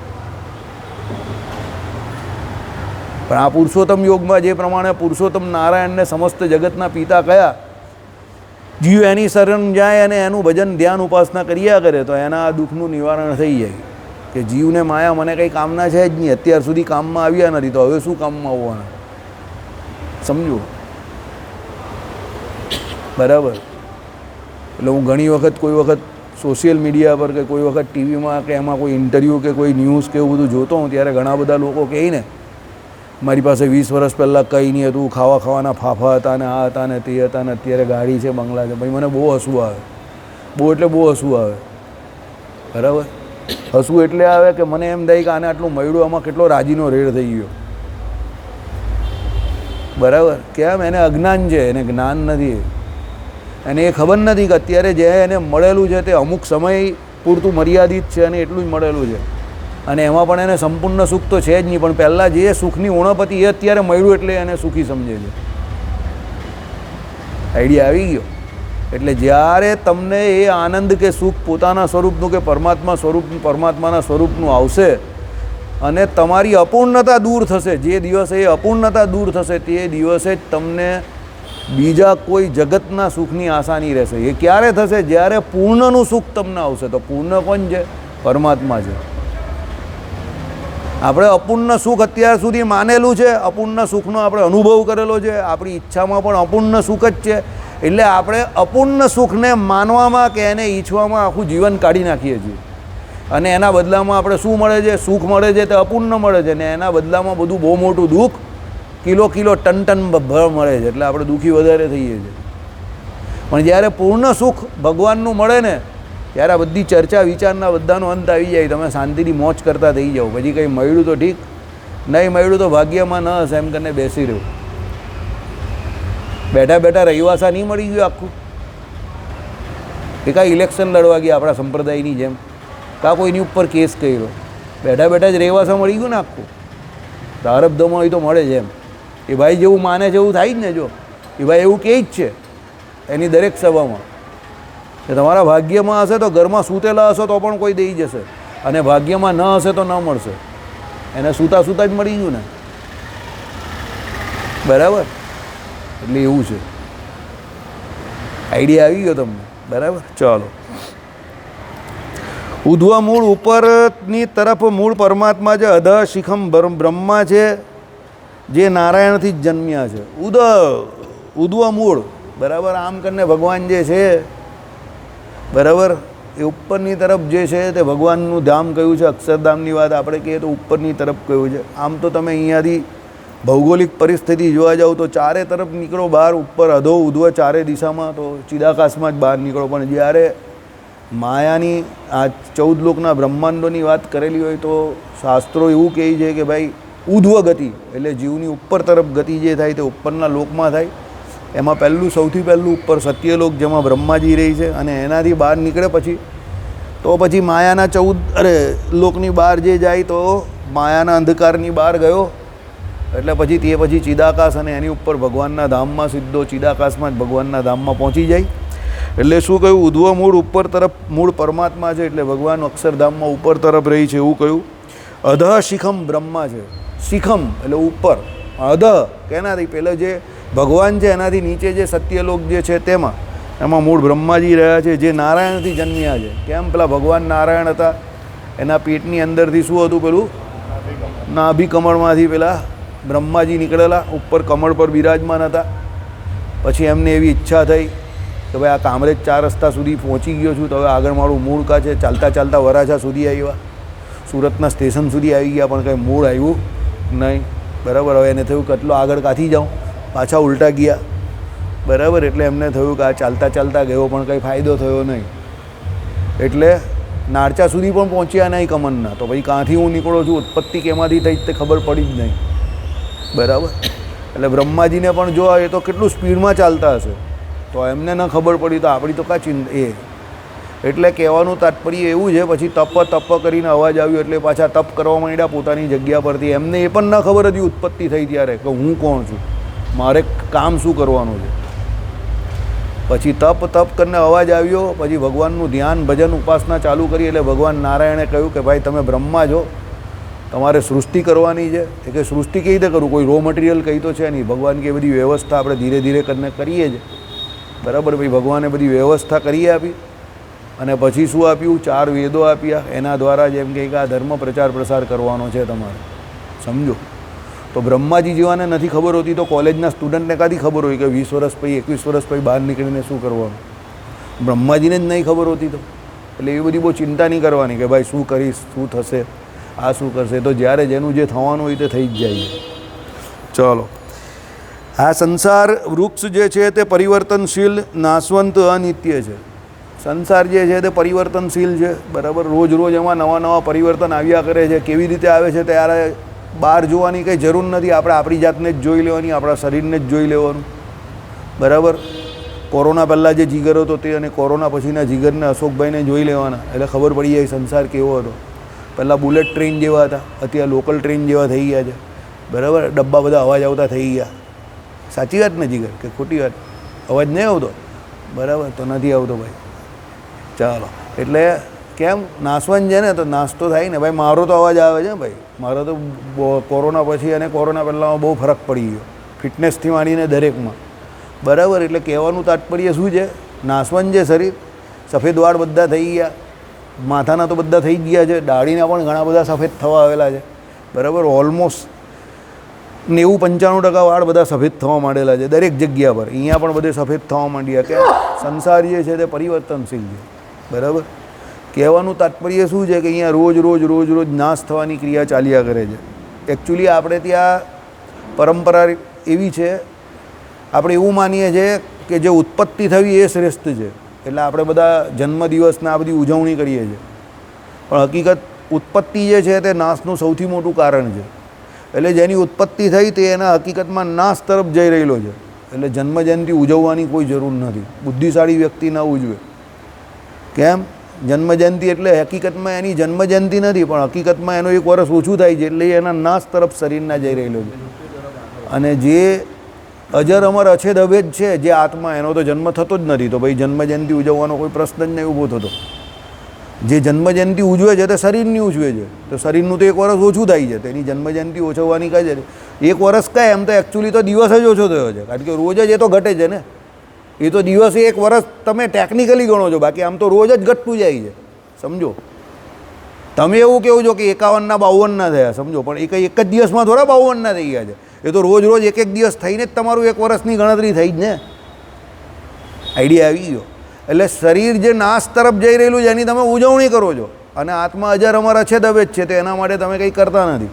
પણ આ પુરુષોત્તમ યોગમાં જે પ્રમાણે પુરુષોત્તમ નારાયણને સમસ્ત જગતના પિતા કયા, જીવ એની શરણ જાય અને એનું ભજન ધ્યાન ઉપાસના કર્યા કરે તો એના દુઃખનું નિવારણ થઈ જાય. કે જીવને માયા મને કંઈ કામના છે જ નહીં, અત્યાર સુધી કામમાં આવ્યા નથી તો હવે શું કામમાં આવવાના, સમજો બરાબર. એટલે હું ઘણી વખત કોઈ વખત સોશિયલ મીડિયા પર કે કોઈ વખત ટીવીમાં કે એમાં કોઈ ઇન્ટરવ્યૂ કે કોઈ ન્યૂઝ કે એવું બધું જોતો હું ત્યારે ઘણા બધા લોકો કહે ને મારી પાસે 20 વર્ષ પહેલાં કંઈ નહીં હતું, ખાવાના ફાફા હતા ને આ હતા ને તે હતા ને અત્યારે ગાડી છે, બંગલા છે. ભાઈ મને બહુ હસવું આવે, બહુ એટલે બહુ હસવું આવે, બરાબર. હસવું એટલે આવે કે મને એમ થાય કે આને આટલું મળ્યું, આમાં કેટલો રાજીનો રેડ થઈ ગયો, બરાબર. કેમ? એને અજ્ઞાન છે, એને જ્ઞાન નથી, એને એ ખબર નથી કે અત્યારે જે એને મળેલું છે તે અમુક સમય પૂરતું મર્યાદિત છે અને એટલું જ મળેલું છે અને એમાં પણ એને સંપૂર્ણ સુખ તો છે જ નહીં. પણ પહેલાં જે સુખની ઉણપ હતી એ અત્યારે મળ્યું એટલે એને સુખી સમજે છે. આઈડિયા આવી ગયો? એટલે જ્યારે તમને એ આનંદ કે સુખ પોતાના સ્વરૂપનું કે પરમાત્માના સ્વરૂપનું આવશે અને તમારી અપૂર્ણતા દૂર થશે, જે દિવસે એ અપૂર્ણતા દૂર થશે તે દિવસે જ તમને બીજા કોઈ જગતના સુખની આશા નહીં રહેશે. એ ક્યારે થશે? જ્યારે પૂર્ણનું સુખ તમને આવશે. તો પૂર્ણ કોણ છે? પરમાત્મા છે. આપણે અપૂર્ણ સુખ અત્યાર સુધી માનેલું છે, અપૂર્ણ સુખનો આપણે અનુભવ કરેલો છે, આપણી ઈચ્છામાં પણ અપૂર્ણ સુખ જ છે. એટલે આપણે અપૂર્ણ સુખને માનવામાં કે એને ઈચ્છવામાં આખું જીવન કાઢી નાખીએ છીએ અને એના બદલામાં આપણે શું મળે છે? સુખ મળે છે, તે અપૂર્ણ મળે છે ને એના બદલામાં બધું બહુ મોટું દુઃખ કિલો ટન મળે છે. એટલે આપણે દુઃખી વધારે થઈએ છીએ. પણ જ્યારે પૂર્ણ સુખ ભગવાનનું મળે ને ત્યારે આ બધી ચર્ચા વિચારના બધાનો અંત આવી જાય, તમે શાંતિથી મોજ કરતા થઈ જાઓ. પછી કંઈ મળ્યું તો ઠીક, નહીં મળ્યું તો ભાગ્યમાં ન હશે એમ કરીને બેસી રહ્યું. બેઠા બેઠા રહીવાસા નહીં મળી ગયું આખું, એ કાંઈ ઇલેક્શન લડવા ગયા આપણા સંપ્રદાયની જેમ, કાં કોઈની ઉપર કેસ કર્યો, બેઠા બેઠા જ રહેવાસા મળી ગયું ને આખું. તારબ દમણ તો મળે છે એમ. એ ભાઈ જેવું માને છે એવું થાય જ ને. જો એ ભાઈ એવું કહે જ છે એની દરેક સભામાં કે તમારા ભાગ્યમાં હશે તો ઘરમાં સૂતેલા હશો તો પણ કોઈ દઈ જશે અને ભાગ્યમાં ન હશે તો ન મળશે. એને સૂતા સૂતા જ મળી ગયું ને, બરાબર. એટલે એવું છે. આઈડિયા આવી ગયો તમને? બરાબર. ચાલો. ઉધ્વ મૂળ ઉપરની તરફ મૂળ પરમાત્મા છે, અધ શિખમ બ્રહ્મા છે જે નારાયણથી જ જન્મ્યા છે. ઉધ્વ મૂળ, બરાબર. આમ કરીને ભગવાન જે છે, બરાબર, એ ઉપરની તરફ જે છે તે ભગવાનનું ધામ કયું છે. અક્ષરધામની વાત આપણે કહીએ તો ઉપરની તરફ કયું છે. આમ તો તમે અહીંયાથી ભૌગોલિક પરિસ્થિતિ જોવા જાઓ તો ચારે તરફ નીકળો બહાર, ઉપર અધો ઉધ્વ ચારે દિશામાં, તો ચિદાકાશમાં જ બહાર નીકળો. પણ જ્યારે માયાની આ 14 લોકના બ્રહ્માંડોની વાત કરેલી હોય તો શાસ્ત્રો એવું કહે છે કે ભાઈ ઉધ્વ ગતિ એટલે જીવની ઉપર તરફ ગતિ જે થાય તે ઉપરના લોકમાં થાય. એમાં સૌથી પહેલું ઉપર સત્યલોક, જેમાં બ્રહ્માજી રહી છે, અને એનાથી બહાર નીકળે પછી માયાના 14 લોકની બહાર જે જાય તો માયાના અંધકારની બહાર ગયો એટલે પછી ચિદાકાશ અને એની ઉપર ભગવાનના ધામમાં સીધો ચિદાકાશમાં જ ભગવાનના ધામમાં પહોંચી જાય. એટલે શું કહ્યું? ઉધ્વ મૂળ ઉપર તરફ મૂળ પરમાત્મા છે એટલે ભગવાન અક્ષરધામમાં ઉપર તરફ રહી છે એવું કહ્યું. અધઃ શિખમ બ્રહ્મા છે. શિખમ એટલે ઉપર, અધઃ કેનાથી? પહેલાં જે ભગવાન છે એનાથી નીચે જે સત્યલોક જે છે એમાં મૂળ બ્રહ્માજી રહ્યા છે જે નારાયણથી જન્મ્યા છે. કેમ? પેલા ભગવાન નારાયણ હતા, એના પેટની અંદરથી શું હતું? પેલું નાભી કમળમાંથી પેલા બ્રહ્માજી નીકળેલા, ઉપર કમળ પર બિરાજમાન હતા. પછી એમને એવી ઈચ્છા થઈ કે ભાઈ આ કામરેજ 4 રસ્તા સુધી પહોંચી ગયો છું તો હવે આગળ મારું મૂળ કા છે. ચાલતા ચાલતા વરાછા સુધી આવ્યા, સુરતના સ્ટેશન સુધી આવી ગયા, પણ કંઈ મૂળ આવ્યું નહીં. બરાબર. હવે એને થયું કેટલો આગળ કાથી જાઉં, પાછા ઉલટા ગયા. બરાબર. એટલે એમને થયું કે આ ચાલતા ચાલતા ગયો પણ કંઈ ફાયદો થયો નહીં, એટલે નારચા સુધી પણ પહોંચ્યા નહીં કમનના. તો પછી કાંથી હું નીકળો છું, ઉત્પત્તિ કેમાંથી થઈ તે ખબર પડી જ નહીં. બરાબર. એટલે બ્રહ્માજીને પણ જો એ તો કેટલું સ્પીડમાં ચાલતા હશે તો એમને ન ખબર પડી તો આપણી તો કાં એ. એટલે કહેવાનું તાત્પર્ય એવું છે. પછી તપ કરીને અવાજ આવ્યો એટલે પાછા તપ કરવા માંડ્યા પોતાની જગ્યા પરથી. એમને એ પણ ન ખબર હતી ઉત્પત્તિ થઈ ત્યારે કે હું કોણ છું. મારે કામ શું કરવાનું છે. પછી તપ કરીને અવાજ આવ્યો, પછી ભગવાનનું ધ્યાન ભજન ઉપાસના ચાલુ કરી. એટલે ભગવાન નારાયણે કહ્યું કે ભાઈ તમે બ્રહ્મા છો, તમારે સૃષ્ટિ કરવાની છે. એ કે સૃષ્ટિ કેવી રીતે કરું, કોઈ રો મટીરિયલ કંઈ તો છે નહીં. ભગવાન કે બધી વ્યવસ્થા આપણે ધીરે ધીરે કરીને કરીએ જ. બરાબર. ભાઈ ભગવાને બધી વ્યવસ્થા કરી આપી. અને પછી શું આપ્યું, 4 વેદો આપ્યા. એના દ્વારા જેમ કે આ ધર્મ પ્રચાર પ્રસાર કરવાનો છે તમારે, સમજો. તો બ્રહ્માજી જેવાને નથી ખબર હોતી તો કોલેજના સ્ટુડન્ટને કાંથી ખબર હોય કે 20 વર્ષ પછી 21 વર્ષ પછી બહાર નીકળીને શું કરવાનું. બ્રહ્માજીને જ નહીં ખબર હોતી તો. એટલે એવી બધી બહુ ચિંતા નહીં કરવાની કે ભાઈ શું કરીશ, શું થશે, આ શું કરશે. તો જ્યારે જેનું જે થવાનું હોય તે થઈ જ જાય. ચલો, આ સંસાર વૃક્ષ જે છે તે પરિવર્તનશીલ, નાશવંત, અનિત્ય છે. સંસાર જે છે તે પરિવર્તનશીલ છે. બરાબર. રોજ રોજ એમાં નવા પરિવર્તન આવ્યા કરે છે. કેવી રીતે આવે છે ત્યારે બહાર જોવાની કંઈ જરૂર નથી. આપણે આપણી જાતને જ જોઈ લેવાની, આપણા શરીરને જ જોઈ લેવાનું. બરાબર. કોરોના પહેલાં જે જીગર હતો તે અને કોરોના પછીના જીગરને અશોકભાઈને જોઈ લેવાના, એટલે ખબર પડી જાય સંસાર કેવો હતો. પહેલાં બુલેટ ટ્રેન જેવા હતા, અત્યારે લોકલ ટ્રેન જેવા થઈ ગયા છે. બરાબર. ડબ્બા બધા અવાજ આવતા થઈ ગયા. સાચી વાત ને જીગર કે ખોટી વાત? અવાજ નહીં આવતો? બરાબર. તો નથી આવતો ભાઈ. ચાલો, એટલે કેમ નાશવંત છે ને, તો નાશ તો થાય ને ભાઈ. મારો તો અવાજ આવે છે ભાઈ. મારો તો કોરોના પછી અને કોરોના પહેલાંમાં બહુ ફરક પડી ગયો, ફિટનેસથી માંડીને દરેકમાં. બરાબર. એટલે કહેવાનું તાત્પર્ય શું છે, નાશવંત છે શરીર. સફેદ વાળ બધા થઈ ગયા, માથાના તો બધા થઈ ગયા છે, દાઢીના પણ ઘણા બધા સફેદ થવા આવેલા છે. બરાબર. ઓલમોસ્ટ 90-95% વાળ બધા સફેદ થવા માંડેલા છે દરેક જગ્યા પર. અહીંયા પણ બધે સફેદ થવા માંડ્યા. કે સંસાર જે છે તે પરિવર્તનશીલ છે. બરાબર. કહેવાનું તાત્પર્ય શું છે કે અહીંયા રોજ નાશ થવાની ક્રિયા ચાલ્યા કરે છે. એકચ્યુઅલી આપણે ત્યાં પરંપરા એવી છે, આપણે એવું માનીએ છીએ કે જે ઉત્પત્તિ થવી એ શ્રેષ્ઠ છે. એટલે આપણે બધા જન્મદિવસને આ બધી ઉજવણી કરીએ છીએ. પણ હકીકત ઉત્પત્તિ જે છે તે નાશનું સૌથી મોટું કારણ છે. એટલે જેની ઉત્પત્તિ થઈ તે એના હકીકતમાં નાશ તરફ જઈ રહેલો છે. એટલે જન્મજયંતિ ઉજવવાની કોઈ જરૂર નથી. બુદ્ધિશાળી વ્યક્તિ ન ઉજવે. કેમ? જન્મજયંતિ એટલે હકીકતમાં એની જન્મજયંતિ નથી, પણ હકીકતમાં એનો 1 વર્ષ ઓછું થાય છે. એટલે એના નાશ તરફ શરીરના જઈ રહેલો છે. અને જે અજર અમર અછેદ અભેદ છે જે આત્મા, એનો તો જન્મ થતો જ નથી. તો ભાઈ જન્મજયંતિ ઉજવવાનો કોઈ પ્રશ્ન જ નહીં ઊભો થતો. જે જન્મજયંતિ ઉજવે છે તે શરીરની ઉજવે છે. તો શરીરનું તો 1 વર્ષ ઓછું થાય છે, તેની જન્મજયંતિ ઓછવવાની કાંઈ છે? 1 વર્ષ કાંઈ, એમ તો એકચ્યુઅલી તો દિવસ જ ઓછો થયો છે. કારણ કે રોજ જ એ તો ઘટે છે ને. એ તો દિવસે 1 વર્ષ તમે ટેકનિકલી ગણો છો, બાકી આમ તો રોજ જ ઘટતું જાય છે. સમજો. તમે એવું કહો છો કે 51ના 52ના થયા, સમજો. પણ એ કંઈ એક જ દિવસમાં થોડા 52ના થઈ ગયા છે. એ તો રોજ એક દિવસ થઈને જ તમારું 1 વર્ષની ગણતરી થઈ જ ને. આઈડિયા આવી ગયો? એટલે શરીર જે નાશ તરફ જઈ રહેલું છે એની તમે ઉજવણી કરો છો, અને આત્મા અજર અમર અછેદ અભેદ છે, તો એના માટે તમે કંઈ કરતા નથી.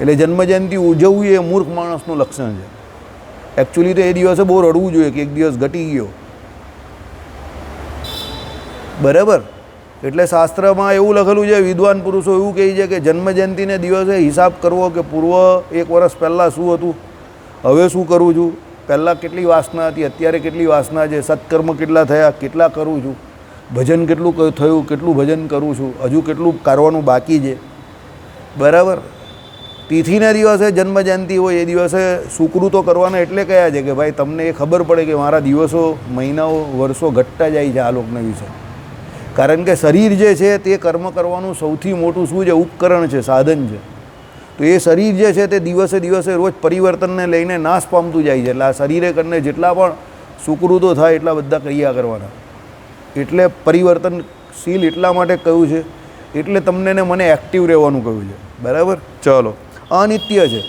એટલે જન્મજયંતિ ઉજવવી એ મૂર્ખ માણસનું લક્ષણ છે. એકચ્યુઅલી તો એ દિવસે બહુ રડવું જોઈએ કે એક દિવસ ઘટી ગયો. બરાબર. એટલે શાસ્ત્રમાં એવું લખેલું છે, વિદ્વાન પુરુષો એવું કહે છે કે જન્મજયંતિને દિવસે હિસાબ કરવો કે પૂર્વ 1 વર્ષ પહેલાં શું હતું, હવે શું કરું છું, પહેલાં કેટલી વાસના હતી, અત્યારે કેટલી વાસના છે, સત્કર્મ કેટલા થયા, કેટલા કરું છું, ભજન કેટલું થયું, કેટલું ભજન કરું છું, હજુ કેટલું કરવાનું બાકી છે. બરાબર. તિથિના દિવસે જન્મજયંતિ હોય એ દિવસે સુકૃતો કરવાના એટલે કયા છે કે ભાઈ તમને એ ખબર પડે કે મારા દિવસો, મહિનાઓ, વર્ષો ઘટતા જાય છે આ લોકના વિશે. કારણ કે શરીર જે છે તે કર્મ કરવાનું સૌથી મોટું શું છે, ઉપકરણ છે, સાધન છે. તો એ શરીર જે છે તે દિવસે રોજ પરિવર્તનને લઈને નાશ પામતું જાય છે. એટલે આ શરીરે કરીને જેટલા પણ સુકૃતો થાય એટલા બધા ક્રિયા કરવાના. એટલે પરિવર્તનશીલ એટલા માટે કહ્યું છે, એટલે તમને ને મને એક્ટિવ રહેવાનું કહ્યું છે. બરાબર. ચલો. અનિત્ય છે.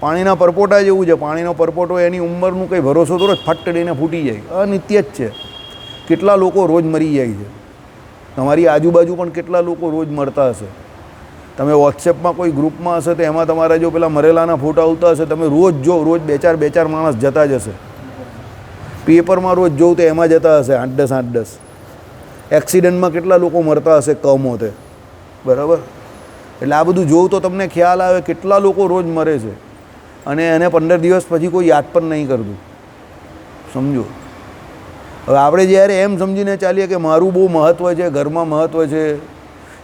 પાણીના પરપોટા જેવું છે. પાણીનો પરપોટો એની ઉંમરનું કંઈ ભરોસો તો જ ફટ દઈને ફૂટી જાય. અનિત્ય જ છે. કેટલા લોકો રોજ મરી જાય છે. તમારી આજુબાજુ પણ કેટલા લોકો રોજ મરતા હશે. તમે વોટ્સએપમાં કોઈ ગ્રુપમાં હશે તો એમાં તમારા જો પેલા મરેલાના ફોટા આવતા હશે, તમે રોજ જો, રોજ 2-4 માણસ જતા જ હશે. પેપરમાં રોજ જોઉં તો એમાં જતા હશે 8-10. એક્સિડન્ટમાં કેટલા લોકો મરતા હશે કમોતે. બરાબર. એટલે આ બધું જોઉં તો તમને ખ્યાલ આવે કેટલા લોકો રોજ મરે છે, અને એને 15 દિવસ પછી કોઈ યાદ પણ નહીં કરતું. સમજો. હવે આપણે જ્યારે એમ સમજીને ચાલીએ કે મારું બહુ મહત્ત્વ છે, ઘરમાં મહત્ત્વ છે,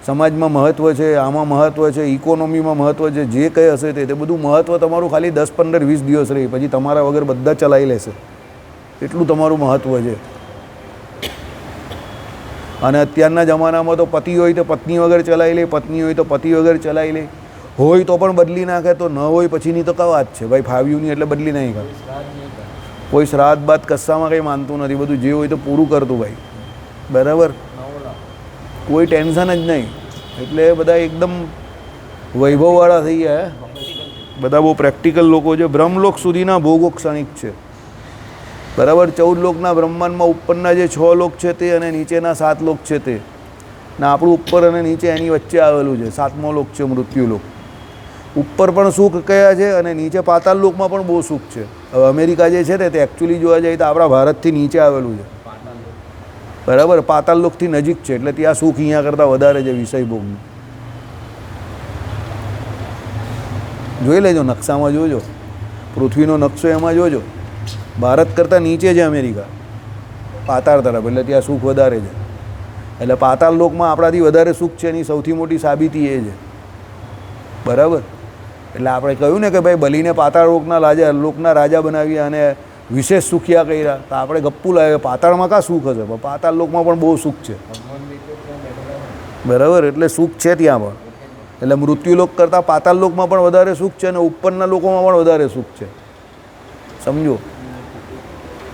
સમાજમાં મહત્ત્વ છે, આમાં મહત્ત્વ છે, ઇકોનોમીમાં મહત્ત્વ છે, જે કંઈ હશે તે બધું મહત્ત્વ તમારું ખાલી 10, 15, 20 દિવસ રહે, પછી તમારા વગર બધા ચલાવી લેશે, એટલું તમારું મહત્ત્વ છે. અને અત્યારના જમાનામાં તો પતિ હોય તો પત્ની વગર ચલાવી લે, પત્ની હોય તો પતિ વગર ચલાવી લે, હોય તો પણ બદલી નાખે, તો ન હોય પછીની તો વાત છે ભાઈ, ફાવ્યું નહીં એટલે બદલી નહીં કરે. કોઈ શ્રાદ્ધ બાદ કશામાં કંઈ માનતું નથી, બધું જે હોય તો પૂરું કરતું ભાઈ, બરાબર, કોઈ ટેન્શન જ નહીં. એટલે બધા એકદમ વૈભવવાળા થઈ ગયા, બધા બહુ પ્રેક્ટિકલ લોકો છે. બ્રહ્મલોક સુધીના ભોગો ક્ષણિક છે, બરાબર. 14 લોકના બ્રહ્માંડમાં ઉપરના જે 6 લોક છે તે અને નીચેના 7 લોક છે તે, ને આપણું ઉપર અને નીચે એની વચ્ચે આવેલું છે 7મો લોક છે મૃત્યુલોક. ઉપર પણ સુખ કયા છે અને નીચે પાતાળ લોકમાં પણ બહુ સુખ છે. હવે અમેરિકા જે છે ને તે એકચ્યુઅલી જોવા જઈએ તો આપણા ભારતથી નીચે આવેલું છે, બરાબર, પાતાળ લોકથી નજીક છે, એટલે ત્યાં સુખ અહીંયા કરતાં વધારે છે વિષય ભોગનું. જોઈ લેજો, નકશામાં જોજો, પૃથ્વીનો નકશો એમાં જોજો, ભારત કરતાં નીચે છે અમેરિકા પાતાળ તરફ, એટલે ત્યાં સુખ વધારે છે. એટલે પાતાળ લોકમાં આપણાથી વધારે સુખ છે, એની સૌથી મોટી સાબિતી એ છે, બરાબર. એટલે આપણે કહ્યું ને કે ભાઈ બલીને પાતાળ લોકના રાજા બનાવ્યા અને વિશેષ સુખિયા કર્યા, તો આપણે ગપ્પુ લાવ્યા, પાતાળમાં કાં સુખ હશે, પણ પાતાળ લોકમાં પણ બહુ સુખ છે, બરાબર. એટલે સુખ છે ત્યાં પણ. એટલે મૃત્યુલોક કરતાં પાતાળ લોકમાં પણ વધારે સુખ છે અને ઉપરના લોકોમાં પણ વધારે સુખ છે, સમજો.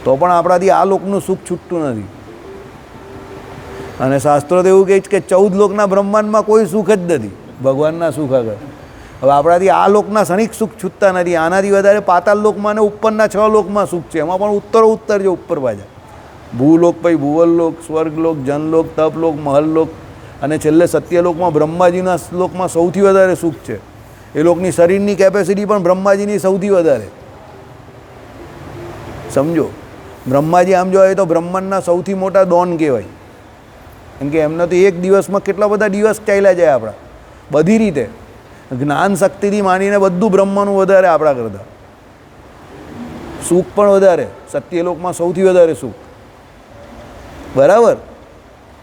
તો પણ આપણાથી આ લોકનું સુખ છૂટતું નથી. અને શાસ્ત્રો તો એવું કહે છે કે 14 લોકના બ્રહ્માંડમાં કોઈ સુખ જ નથી ભગવાનના સુખ આગળ. હવે આપણાથી આ લોકના ક્ષણિક સુખ છૂટતા નથી, આનાથી વધારે પાતાળ લોકમાં અને ઉપરના 6 લોકમાં સુખ છે, એમાં પણ ઉત્તર છે ઉપર પાછા. ભૂલોક, પછી ભુવનલોક, સ્વર્ગલોક, જનલોક, તપલોક, મહલલોક અને છેલ્લે સત્યલોકમાં બ્રહ્માજીના લોકમાં સૌથી વધારે સુખ છે. એ લોકની શરીરની કેપેસિટી પણ બ્રહ્માજીની સૌથી વધારે, સમજો. બ્રહ્માજી આમ જોવા તો બ્રહ્માંડના સૌથી મોટા ડોન કહેવાય, કેમ કે એમને તો એક દિવસમાં કેટલા બધા દિવસ ચાલ્યા જાય આપણા, બધી રીતે જ્ઞાન શક્તિથી માંડીને બધું બ્રહ્મનું વધારે આપણા કરતાં, સુખ પણ વધારે, સત્યલોકમાં સૌથી વધારે સુખ, બરાબર.